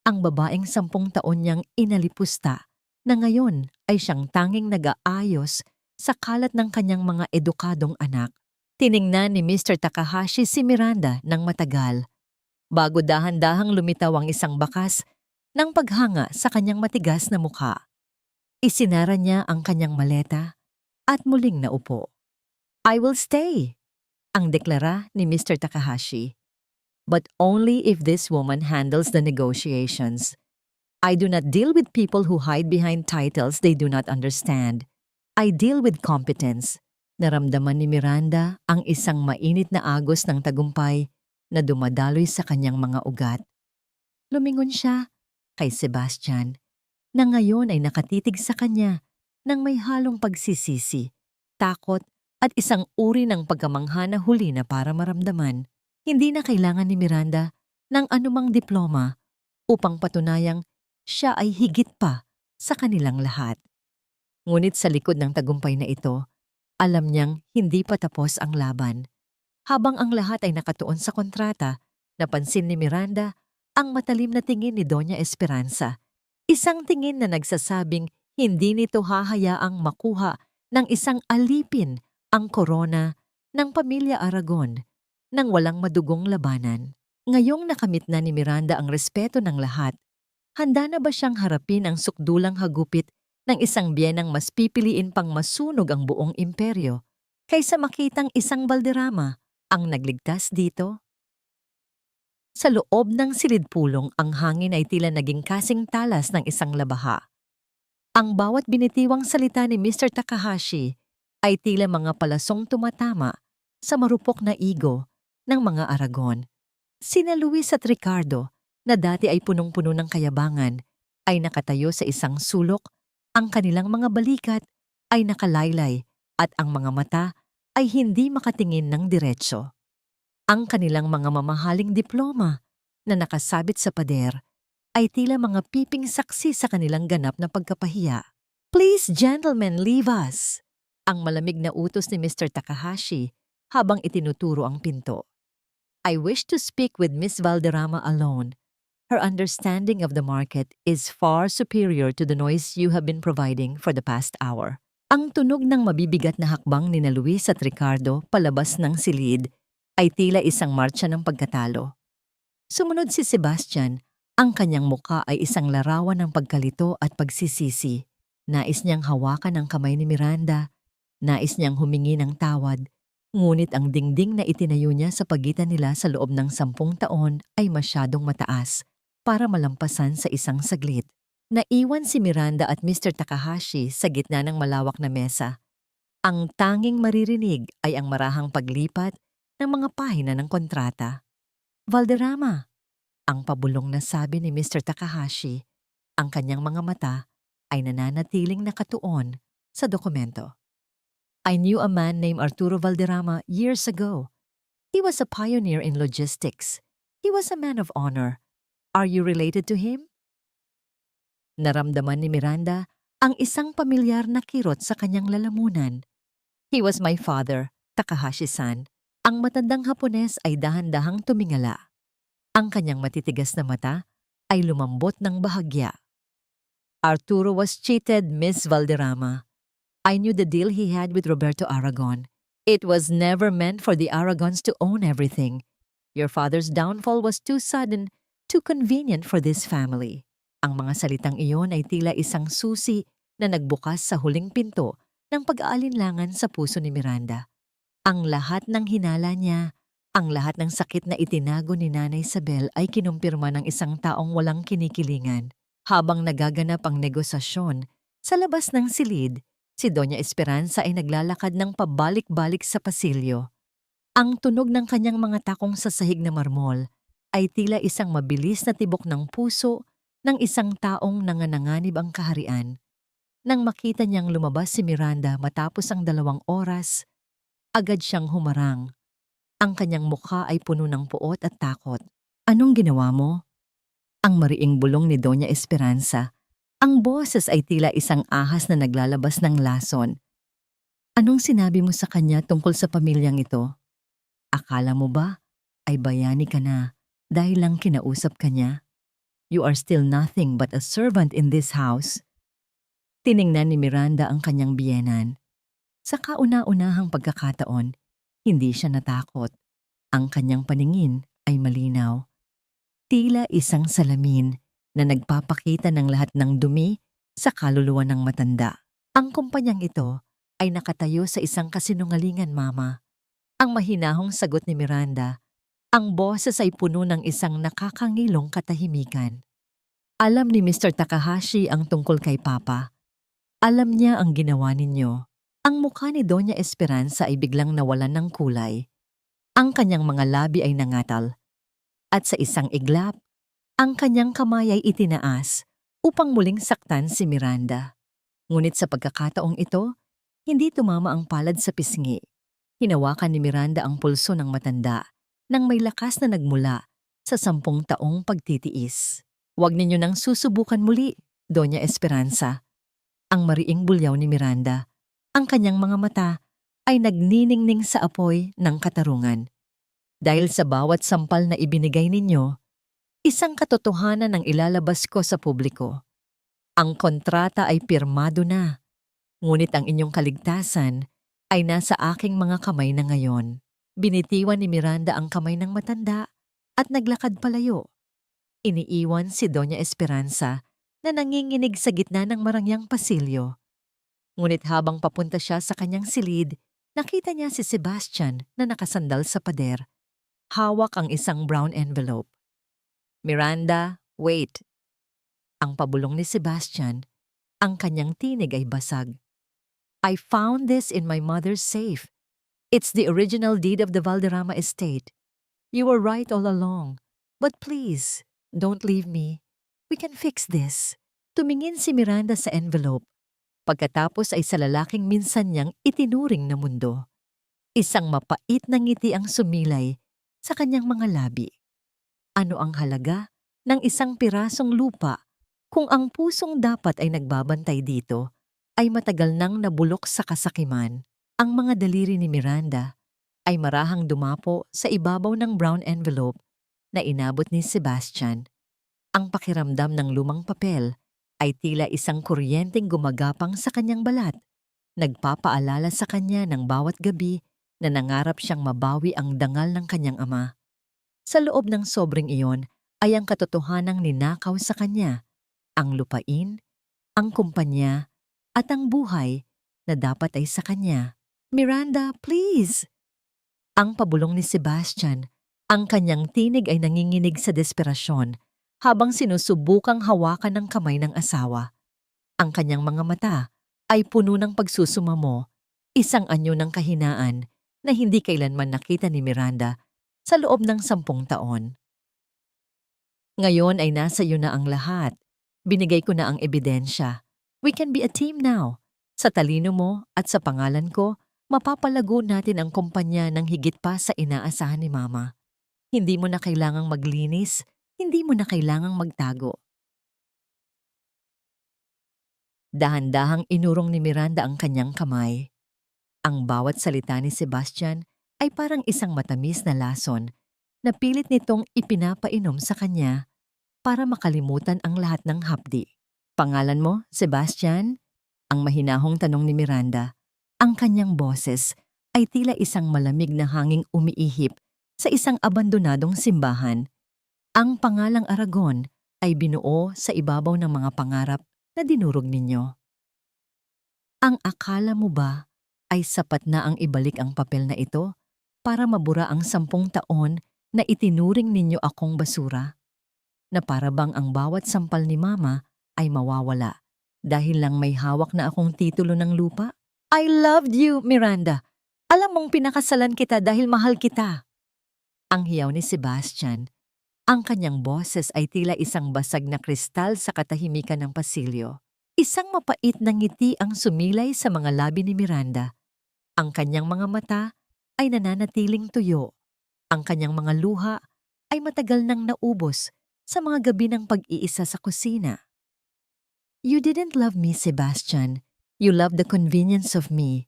ang babaeng 10 taon niyang inalipusta na ngayon ay siyang tanging nag-aayos sa kalat ng kanyang mga edukadong anak. Tiningnan ni Mr. Takahashi si Miranda ng matagal, bago dahan-dahang lumitaw ang isang bakas ng paghanga sa kanyang matigas na mukha. Isinara niya ang kanyang maleta at muling naupo. "I will stay," ang deklara ni Mr. Takahashi. "But only if this woman handles the negotiations. I do not deal with people who hide behind titles they do not understand. I deal with competence." Naramdaman ni Miranda ang isang mainit na agos ng tagumpay na dumadaloy sa kanyang mga ugat. Lumingon siya kay Sebastian na ngayon ay nakatitig sa kanya ng may halong pagsisisi, takot at isang uri ng pagkamangha na huli na para maramdaman. Hindi na kailangan ni Miranda ng anumang diploma upang patunayang siya ay higit pa sa kanilang lahat. Ngunit sa likod ng tagumpay na ito, alam niyang hindi pa tapos ang laban. Habang ang lahat ay nakatuon sa kontrata, Napansin ni Miranda ang matalim na tingin ni Doña Esperanza. Isang tingin na nagsasabing hindi nito hahayaang makuha ng isang alipin ang korona ng pamilya Aragon nang walang madugong labanan. Ngayong nakamit na ni Miranda ang respeto ng lahat, handa na ba siyang harapin ang sukdulang hagupit ng isang biyenang mas pipiliin pang masunog ang buong imperyo kaysa makitang isang Valderrama ang nagligtas dito? Sa loob ng silid-pulong, ang hangin ay tila naging kasing talas ng isang labaha. Ang bawat binitiwang salita ni Mr. Takahashi ay tila mga palasong tumatama sa marupok na ego ng mga Aragon. Sina Luis at Ricardo, na dati ay punong-puno ng kayabangan, ay nakatayo sa isang sulok, ang kanilang mga balikat ay nakalaylay at ang mga mata ay hindi makatingin ng diretso. Ang kanilang mga mamahaling diploma na nakasabit sa pader ay tila mga piping saksi sa kanilang ganap na pagkapahiya. "Please, gentlemen, leave us," ang malamig na utos ni Mr. Takahashi habang itinuturo ang pinto. "I wish to speak with Miss Valderrama alone. Her understanding of the market is far superior to the noise you have been providing for the past hour." Ang tunog ng mabibigat na hakbang ni Luis at Ricardo palabas ng silid ay tila isang martsa ng pagkatalo. Sumunod si Sebastian, ang kanyang muka ay isang larawan ng pagkalito at pagsisisi. Nais niyang hawakan ang kamay ni Miranda, nais niyang humingi ng tawad, ngunit ang dingding na itinayo niya sa pagitan nila sa loob ng 10 taon ay masyadong mataas para malampasan sa isang saglit. Naiwan si Miranda at Mr. Takahashi sa gitna ng malawak na mesa. Ang tanging maririnig ay ang marahang paglipat ng mga pahina ng kontrata. "Valderrama," ang pabulong na sabi ni Mr. Takahashi, ang kanyang mga mata ay nananatiling nakatuon sa dokumento. "I knew a man named Arturo Valderrama years ago. He was a pioneer in logistics. He was a man of honor. Are you related to him?" Naramdaman ni Miranda ang isang pamilyar na kirot sa kanyang lalamunan. "He was my father, Takahashi-san." Ang matandang Hapones ay dahan-dahang tumingala. Ang kanyang matitigas na mata ay lumambot ng bahagya. "Arturo was cheated, Miss Valderrama. I knew the deal he had with Roberto Aragon. It was never meant for the Aragons to own everything. Your father's downfall was too sudden, too convenient for this family." Ang mga salitang iyon ay tila isang susi na nagbukas sa huling pinto ng pag-aalinlangan sa puso ni Miranda. Ang lahat ng hinala niya, ang lahat ng sakit na itinago ni Nanay Isabel ay kinumpirma ng isang taong walang kinikilingan. Habang nagaganap ang negosasyon, sa labas ng silid, si Doña Esperanza ay naglalakad ng pabalik-balik sa pasilyo. Ang tunog ng kanyang mga takong sa sahig na marmol ay tila isang mabilis na tibok ng puso ng isang taong nanganganib ang kaharian. Nang makita niyang lumabas si Miranda matapos ang 2 oras, agad siyang humarang. Ang kanyang mukha ay puno ng puot at takot. "Anong ginawa mo?" Ang mariing bulong ni Doña Esperanza. Ang boses ay tila isang ahas na naglalabas ng lason. "Anong sinabi mo sa kanya tungkol sa pamilyang ito? Akala mo ba ay bayani ka na dahil lang kinausap ka niya? You are still nothing but a servant in this house." Tiningnan ni Miranda ang kanyang biyenan. Sa kauna-unahang pagkakataon, hindi siya natakot. Ang kanyang paningin ay malinaw. Tila isang salamin na nagpapakita ng lahat ng dumi sa kaluluwa ng matanda. Ang kumpanyang ito ay nakatayo sa isang kasinungalingan, Mama. Ang mahinahong sagot ni Miranda. Ang boses ay puno ng isang nakakangilong katahimikan. Alam ni Mr. Takahashi ang tungkol kay Papa. Alam niya ang ginawa ninyo. Ang mukha ni Doña Esperanza ay biglang nawalan ng kulay. Ang kanyang mga labi ay nangatal. At sa isang iglap, ang kanyang kamay ay itinaas upang muling saktan si Miranda. Ngunit sa pagkakataong ito, hindi tumama ang palad sa pisngi. Hinawakan ni Miranda ang pulso ng matanda nang may lakas na nagmula sa 10 taong pagtitiis. "Huwag ninyo nang susubukan muli, Doña Esperanza." Ang mariing bulyaw ni Miranda. Ang kanyang mga mata ay nagniningning sa apoy ng katarungan. Dahil sa bawat sampal na ibinigay ninyo, isang katotohanan ang ilalabas ko sa publiko. Ang kontrata ay pirmado na, ngunit ang inyong kaligtasan ay nasa aking mga kamay na ngayon. Binitiwan ni Miranda ang kamay ng matanda at naglakad palayo. Iniiwan si Doña Esperanza na nanginginig sa gitna ng marangyang pasilyo. Ngunit habang papunta siya sa kanyang silid, nakita niya si Sebastian na nakasandal sa pader. Hawak ang isang brown envelope. "Miranda, wait." Ang pabulong ni Sebastian, ang kanyang tinig ay basag. "I found this in my mother's safe. It's the original deed of the Valderrama estate. You were right all along. But please, don't leave me. We can fix this." Tumingin si Miranda sa envelope. Pagkatapos ay sa lalaking minsan niyang itinuring na mundo. Isang mapait na ngiti ang sumilay sa kanyang mga labi. Ano ang halaga ng isang pirasong lupa kung ang pusong dapat ay nagbabantay dito ay matagal nang nabulok sa kasakiman? Ang mga daliri ni Miranda ay marahang dumapo sa ibabaw ng brown envelope na inabot ni Sebastian. Ang pakiramdam ng lumang papel ay tila isang kuryenteng gumagapang sa kanyang balat, nagpapaalala sa kanya ng bawat gabi na nangarap siyang mabawi ang dangal ng kanyang ama. Sa loob ng sobrang iyon ay ang katotohanang ninakaw sa kanya, ang lupain, ang kumpanya, at ang buhay na dapat ay sa kanya. "Miranda, please!" Ang pabulong ni Sebastian, ang kanyang tinig ay nanginginig sa desperasyon habang sinusubukang hawakan ng kamay ng asawa. Ang kanyang mga mata ay puno ng pagsusumamo, isang anyo ng kahinaan na hindi kailanman nakita ni Miranda sa loob ng 10 taon. "Ngayon ay nasa iyo na ang lahat. Binigay ko na ang ebidensya. We can be a team now. Sa talino mo at sa pangalan ko, mapapalago natin ang kumpanya ng higit pa sa inaasahan ni Mama. Hindi mo na kailangang maglinis, hindi mo na kailangang magtago." Dahan-dahang inurong ni Miranda ang kanyang kamay. Ang bawat salita ni Sebastian ay parang isang matamis na lason na pilit nitong ipinapainom sa kanya para makalimutan ang lahat ng hapdi. "Pangalan mo, Sebastian?" Ang mahinahong tanong ni Miranda. Ang kanyang boses ay tila isang malamig na hanging umiihip sa isang abandonadong simbahan. Ang pangalang Aragon ay binuo sa ibabaw ng mga pangarap na dinurog ninyo. Ang akala mo ba ay sapat na ang ibalik ang papel na ito para mabura ang 10 taon na itinuring ninyo akong basura? Na para bang ang bawat sampal ni Mama ay mawawala dahil lang may hawak na akong titulo ng lupa? "I loved you, Miranda. Alam mong pinakasalan kita dahil mahal kita." Ang hiyaw ni Sebastian, ang kanyang boses ay tila isang basag na kristal sa katahimikan ng pasilyo. Isang mapait na ngiti ang sumilay sa mga labi ni Miranda. Ang kanyang mga mata ay nananatiling tuyo. Ang kanyang mga luha ay matagal nang naubos sa mga gabi ng pag-iisa sa kusina. "You didn't love me, Sebastian. You loved the convenience of me.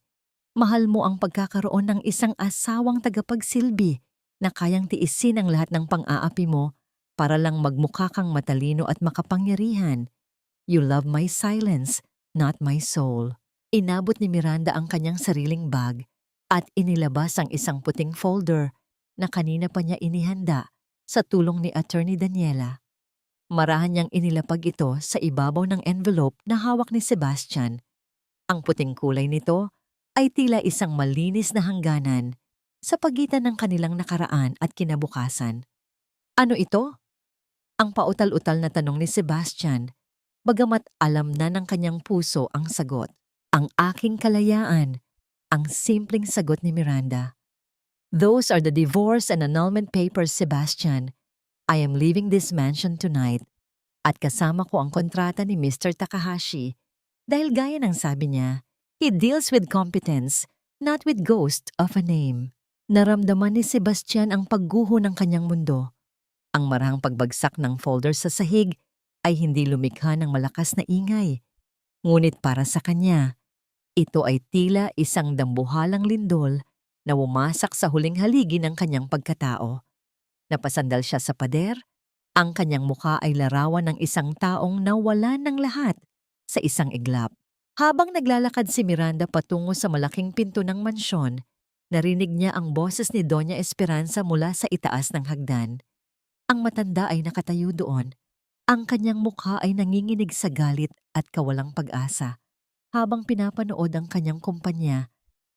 Mahal mo ang pagkakaroon ng isang asawang tagapagsilbi na kayang tiisin ang lahat ng pang-aapi mo para lang magmukha kang matalino at makapangyarihan. You love my silence, not my soul." Inabot ni Miranda ang kanyang sariling bag at inilabas ang isang puting folder na kanina pa niya inihanda sa tulong ni Attorney Daniela. Marahan niyang inilapag ito sa ibabaw ng envelope na hawak ni Sebastian. Ang puting kulay nito ay tila isang malinis na hangganan sa pagitan ng kanilang nakaraan at kinabukasan. "Ano ito?" Ang pautal-utal na tanong ni Sebastian, bagamat alam na ng kanyang puso ang sagot. "Ang aking kalayaan," ang simpleng sagot ni Miranda. "Those are the divorce and annulment papers, Sebastian. I am leaving this mansion tonight." At kasama ko ang kontrata ni Mr. Takahashi dahil gaya ng sabi niya, he deals with competence, not with ghost of a name. Naramdaman ni Sebastian ang pagguho ng kanyang mundo. Ang marahang pagbagsak ng folder sa sahig ay hindi lumikha ng malakas na ingay. Ngunit para sa kanya, ito ay tila isang dambuhalang lindol na wumasak sa huling haligi ng kanyang pagkatao. Napasandal siya sa pader, ang kanyang mukha ay larawan ng isang taong nawalan ng lahat sa isang iglap. Habang naglalakad si Miranda patungo sa malaking pinto ng mansyon, narinig niya ang boses ni Doña Esperanza mula sa itaas ng hagdan. Ang matanda ay nakatayo doon. Ang kanyang mukha ay nanginginig sa galit at kawalang pag-asa, habang pinapanood ang kanyang kumpanya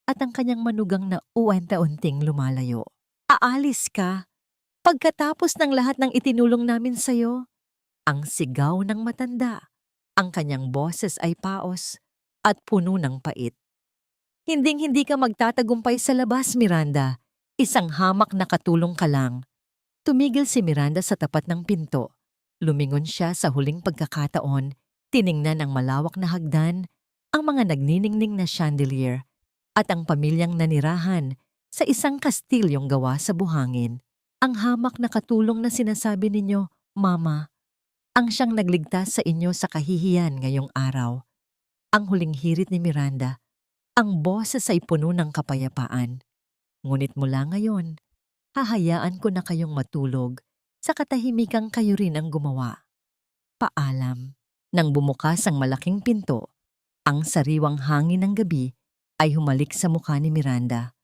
at ang kanyang manugang na uwenta-unting lumalayo. "Aalis ka? Pagkatapos ng lahat ng itinulong namin sa'yo?" Ang sigaw ng matanda. Ang kanyang boses ay paos at puno ng pait. "Hinding-hindi ka magtatagumpay sa labas, Miranda. Isang hamak na katulong ka lang." Tumigil si Miranda sa tapat ng pinto. Lumingon siya sa huling pagkakataon, tiningnan ang malawak na hagdan, ang mga nagniningning na chandelier, at ang pamilyang nanirahan sa isang kastilyong gawa sa buhangin. "Ang hamak na katulong na sinasabi ninyo, Mama, ang siyang nagligtas sa inyo sa kahihiyan ngayong araw." Ang huling hirit ni Miranda, ang boses ay puno ng kapayapaan. "Ngunit mula ngayon, hahayaan ko na kayong matulog sa katahimikang kayo rin ang gumawa. Paalam." Nang bumukas ang malaking pinto, ang sariwang hangin ng gabi ay humalik sa mukha ni Miranda.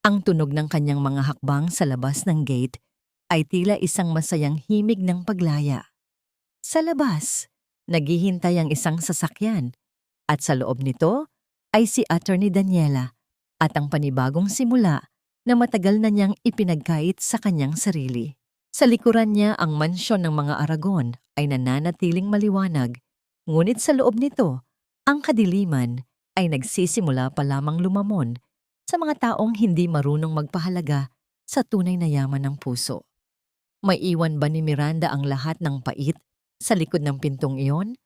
Ang tunog ng kanyang mga hakbang sa labas ng gate ay tila isang masayang himig ng paglaya. Sa labas, naghihintay ang isang sasakyan, at sa loob nito ay si Attorney Daniela at ang panibagong simula na matagal na niyang ipinagkait sa kanyang sarili. Sa likuran niya ang mansyon ng mga Aragon ay nananatiling maliwanag, ngunit sa loob nito, ang kadiliman ay nagsisimula pa lamang lumamon sa mga taong hindi marunong magpahalaga sa tunay na yaman ng puso. May iwan ba ni Miranda ang lahat ng pait sa likod ng pintong iyon?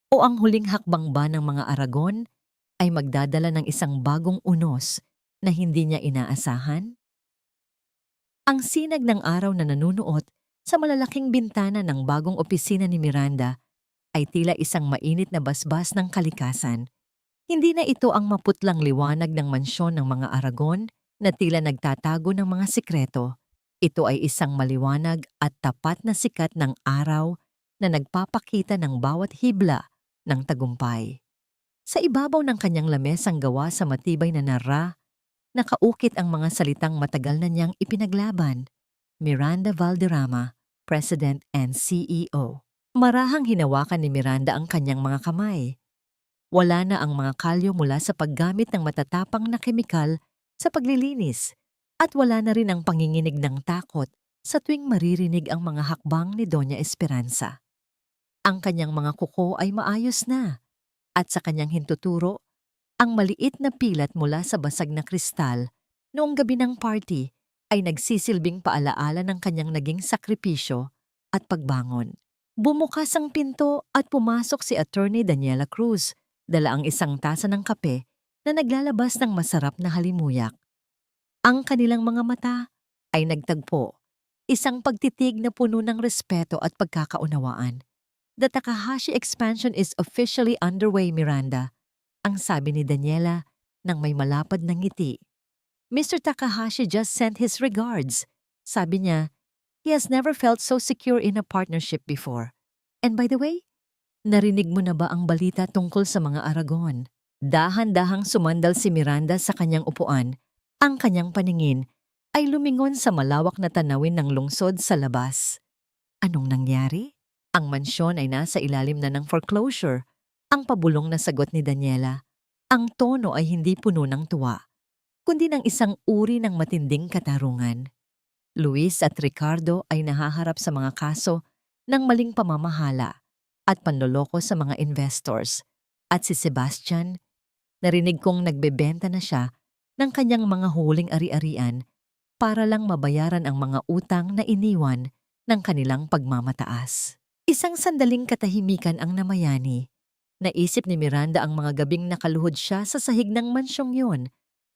O ang huling hakbang ba ng mga Aragon ay magdadala ng isang bagong unos na hindi niya inaasahan? Ang sinag ng araw na nanunuot sa malalaking bintana ng bagong opisina ni Miranda ay tila isang mainit na basbas ng kalikasan. Hindi na ito ang maputlang liwanag ng mansyon ng mga Aragon na tila nagtatago ng mga sikreto. Ito ay isang maliwanag at tapat na sikat ng araw na nagpapakita ng bawat hibla ng tagumpay. Sa ibabaw ng kanyang lamesang gawa sa matibay na nara, nakaukit ang mga salitang matagal na niyang ipinaglaban. Miranda Valderrama, President and CEO. Marahang hinawakan ni Miranda ang kanyang mga kamay. Wala na ang mga kalyo mula sa paggamit ng matatapang na kemikal sa paglilinis, at wala na rin ang panginginig ng takot sa tuwing maririnig ang mga hakbang ni Doña Esperanza. Ang kanyang mga kuko ay maayos na, at sa kanyang hintuturo, ang maliit na pilat mula sa basag na kristal noong gabi ng party ay nagsisilbing paalaala ng kanyang naging sakripisyo at pagbangon. Bumukas ang pinto at pumasok si Attorney Daniela Cruz, dala ang isang tasa ng kape na naglalabas ng masarap na halimuyak. Ang kanilang mga mata ay nagtagpo, isang pagtitig na puno ng respeto at pagkakaunawaan. "The Takahashi expansion is officially underway, Miranda," ang sabi ni Daniela nang may malapad na ngiti. "Mr. Takahashi just sent his regards. Sabi niya, he has never felt so secure in a partnership before. And by the way, narinig mo na ba ang balita tungkol sa mga Aragon?" Dahan-dahang sumandal si Miranda sa kanyang upuan. Ang kanyang paningin ay lumingon sa malawak na tanawin ng lungsod sa labas. Anong nangyari? Ang mansyon ay nasa ilalim na ng foreclosure. Ang pabulong na sagot ni Daniela. Ang tono ay hindi puno ng tuwa, kundi ng isang uri ng matinding katarungan. Luis at Ricardo ay nahaharap sa mga kaso ng maling pamamahala at panloloko sa mga investors. At si Sebastian, narinig kong nagbebenta na siya ng kanyang mga huling ari-arian para lang mabayaran ang mga utang na iniwan ng kanilang pagmamataas. Isang sandaling katahimikan ang namayani. Naisip ni Miranda ang mga gabing nakaluhod siya sa sahig ng mansyong yun.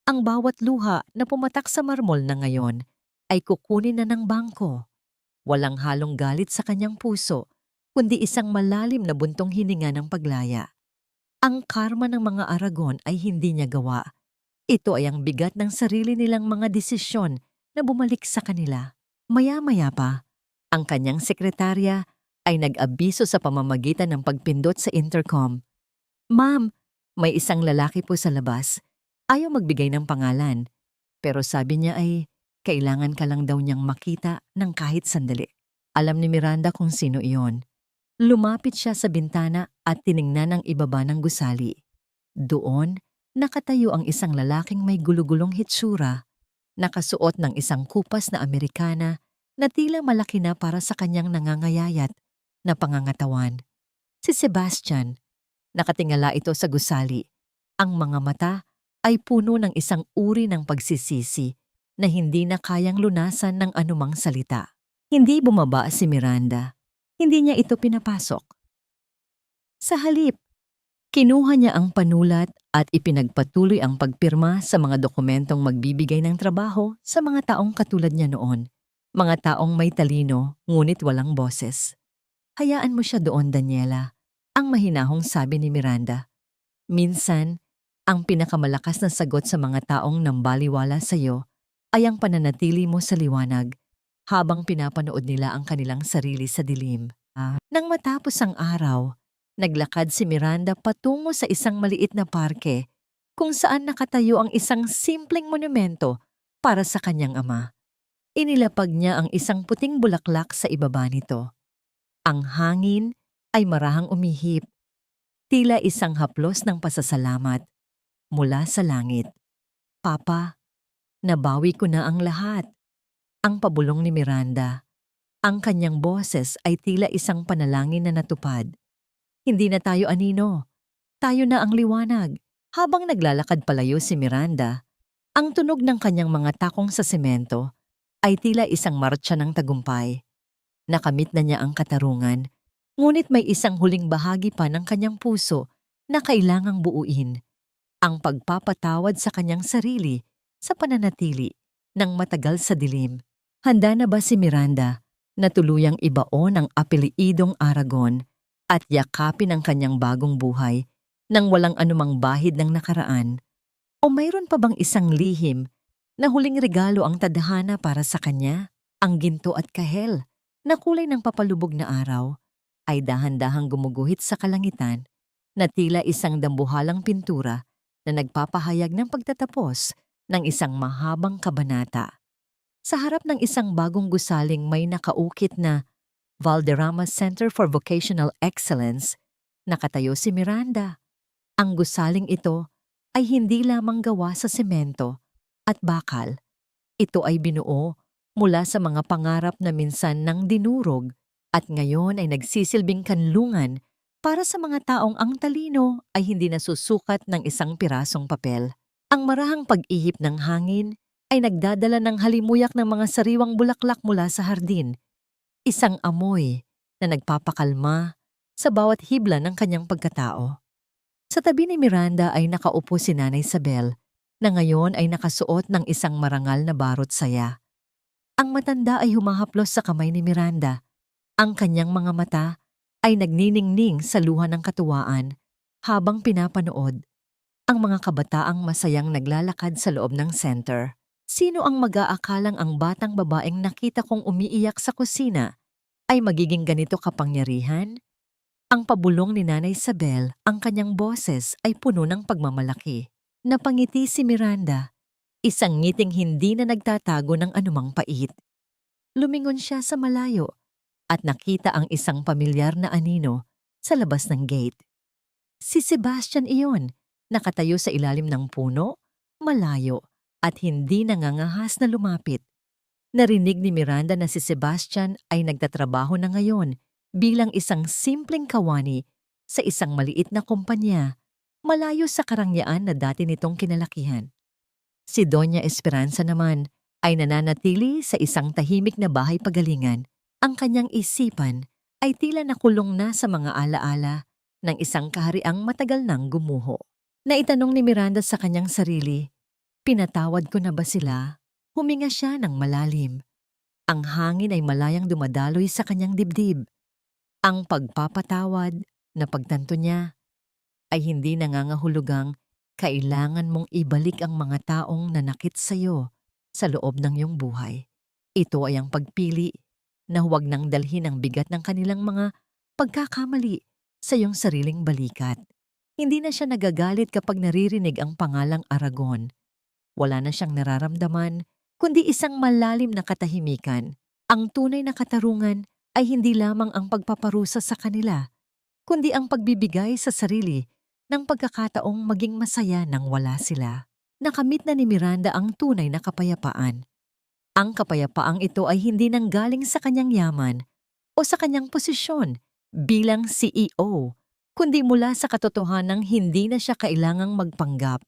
Ang bawat luha na pumatak sa marmol na ngayon ay kukunin na ng bangko. Walang halong galit sa kanyang puso, kundi isang malalim na buntong hininga ng paglaya. Ang karma ng mga Aragon ay hindi niya gawa. Ito ay ang bigat ng sarili nilang mga desisyon na bumalik sa kanila. Maya-maya pa, ang kanyang sekretarya ay nag-abiso sa pamamagitan ng pagpindot sa intercom. Ma'am, may isang lalaki po sa labas. Ayaw magbigay ng pangalan. Pero sabi niya ay kailangan ka lang daw niyang makita ng kahit sandali. Alam ni Miranda kung sino iyon. Lumapit siya sa bintana at tiningnan ang ibaba ng gusali. Doon, nakatayo ang isang lalaking may gulugulong hitsura, nakasuot ng isang kupas na Amerikana na tila malaki na para sa kanyang nangangayayat na pangangatawan. Si Sebastian, nakatingala ito sa gusali. Ang mga mata ay puno ng isang uri ng pagsisisi na hindi na kayang lunasan ng anumang salita. Hindi bumaba si Miranda. Hindi niya ito pinapasok. Sa halip, kinuha niya ang panulat at ipinagpatuloy ang pagpirma sa mga dokumentong magbibigay ng trabaho sa mga taong katulad niya noon. Mga taong may talino ngunit walang boses. Hayaan mo siya doon, Daniela, ang mahinahong sabi ni Miranda. Minsan, ang pinakamalakas na sagot sa mga taong nambaliwala sa iyo ay ang pananatili mo sa liwanag habang pinapanood nila ang kanilang sarili sa dilim. Nang matapos ang araw, naglakad si Miranda patungo sa isang maliit na parke kung saan nakatayo ang isang simpleng monumento para sa kanyang ama. Inilapag niya ang isang puting bulaklak sa ibaba nito. Ang hangin ay marahang umihip, tila isang haplos ng pasasalamat mula sa langit. Papa, nabawi ko na ang lahat. Ang pabulong ni Miranda. Ang kanyang boses ay tila isang panalangin na natupad. Hindi na tayo anino. Tayo na ang liwanag. Habang naglalakad palayo si Miranda, ang tunog ng kanyang mga takong sa semento ay tila isang martsa ng tagumpay. Nakamit na niya ang katarungan, ngunit may isang huling bahagi pa ng kanyang puso na kailangang buuin. Ang pagpapatawad sa kanyang sarili sa pananatili ng matagal sa dilim. Handa na ba si Miranda na tuluyang ibaon ang apeliidong Aragon at yakapin ang kanyang bagong buhay nang walang anumang bahid ng nakaraan? O mayroon pa bang isang lihim na huling regalo ang tadhana para sa kanya? Ang ginto at kahel na kulay ng papalubog na araw ay dahan-dahang gumuguhit sa kalangitan na tila isang dambuhalang pintura na nagpapahayag ng pagtatapos ng isang mahabang kabanata. Sa harap ng isang bagong gusaling may nakaukit na Valderrama Center for Vocational Excellence, nakatayo si Miranda. Ang gusaling ito ay hindi lamang gawa sa semento at bakal. Ito ay binuo mula sa mga pangarap na minsan nang dinurog at ngayon ay nagsisilbing kanlungan para sa mga taong ang talino ay hindi nasusukat ng isang pirasong papel. Ang marahang pag-ihip ng hangin ay nagdadala ng halimuyak ng mga sariwang bulaklak mula sa hardin. Isang amoy na nagpapakalma sa bawat hibla ng kanyang pagkatao. Sa tabi ni Miranda ay nakaupo si Nanay Isabel na ngayon ay nakasuot ng isang marangal na barot saya. Ang matanda ay humahaplos sa kamay ni Miranda. Ang kanyang mga mata ay nagniningning sa luha ng katuwaan habang pinapanood ang mga kabataang masayang naglalakad sa loob ng center. Sino ang mag-aakalang ang batang babaeng nakita kong umiiyak sa kusina ay magiging ganito kapangyarihan? Ang pabulong ni Nanay Isabel, ang kanyang boses ay puno ng pagmamalaki. Napangiti si Miranda, isang ngiting hindi na nagtatago ng anumang pait. Lumingon siya sa malayo at nakita ang isang pamilyar na anino sa labas ng gate. Si Sebastian iyon, nakatayo sa ilalim ng puno, malayo at hindi nangangahas na lumapit. Narinig ni Miranda na si Sebastian ay nagtatrabaho na ngayon bilang isang simpleng kawani sa isang maliit na kumpanya, malayo sa karangyaan na dati nitong kinalakihan. Si Doña Esperanza naman ay nananatili sa isang tahimik na bahay pagalingan. Ang kanyang isipan ay tila nakulong na sa mga alaala ng isang kahariang matagal nang gumuho. Naitanong ni Miranda sa kanyang sarili, pinatawad ko na ba sila? Huminga siya ng malalim. Ang hangin ay malayang dumadaloy sa kanyang dibdib. Ang pagpapatawad na pagtanto niya ay hindi nangangahulugang Kailangan mong ibalik ang mga taong nanakit sa'yo sa loob ng iyong buhay. Ito ay ang pagpili na huwag nang dalhin ang bigat ng kanilang mga pagkakamali sa iyong sariling balikat. Hindi na siya nagagalit kapag naririnig ang pangalang Aragon. Wala na siyang nararamdaman, kundi isang malalim na katahimikan. Ang tunay na katarungan ay hindi lamang ang pagpaparusa sa kanila, kundi ang pagbibigay sa sarili ng pagkakataong maging masaya nang wala sila. Nakamit na ni Miranda ang tunay na kapayapaan. Ang kapayapaang ito ay hindi nanggaling sa kanyang yaman o sa kanyang posisyon bilang CEO, kundi mula sa katotohanang hindi na siya kailangang magpanggap.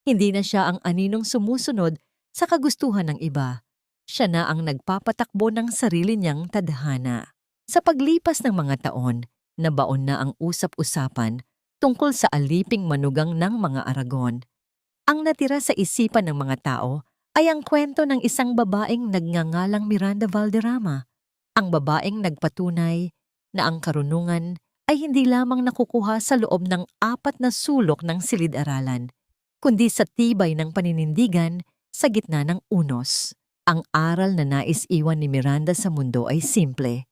Hindi na siya ang aninong sumusunod sa kagustuhan ng iba. Siya na ang nagpapatakbo ng sarili niyang tadhana. Sa paglipas ng mga taon, nabaon na ang usap-usapan tungkol sa aliping manugang ng mga Aragon. Ang natira sa isipan ng mga tao ay ang kwento ng isang babaeng nagngangalang Miranda Valderrama. Ang babaeng nagpatunay na ang karunungan ay hindi lamang nakukuha sa loob ng 4 na sulok ng silid-aralan, kundi sa tibay ng paninindigan sa gitna ng unos. Ang aral na nais iwan ni Miranda sa mundo ay simple.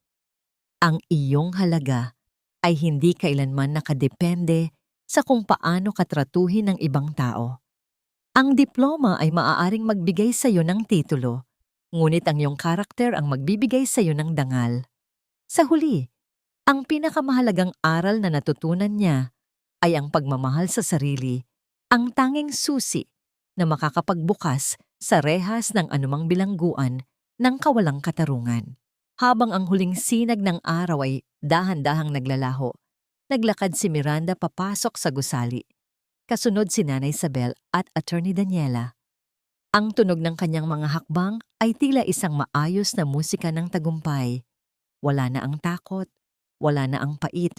Ang iyong halaga ay hindi kailanman nakadepende sa kung paano katratuhin ng ibang tao. Ang diploma ay maaaring magbigay sa iyo ng titulo, ngunit ang iyong karakter ang magbibigay sa iyo ng dangal. Sa huli, ang pinakamahalagang aral na natutunan niya ay ang pagmamahal sa sarili, ang tanging susi na makakapagbukas sa rehas ng anumang bilangguan ng kawalang katarungan. Habang ang huling sinag ng araw ay dahan-dahang naglalaho, naglakad si Miranda papasok sa gusali. Kasunod si Nanay Isabel at Attorney Daniela. Ang tunog ng kanyang mga hakbang ay tila isang maayos na musika ng tagumpay. Wala na ang takot, wala na ang pait.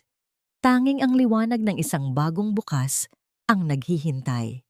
Tanging ang liwanag ng isang bagong bukas ang naghihintay.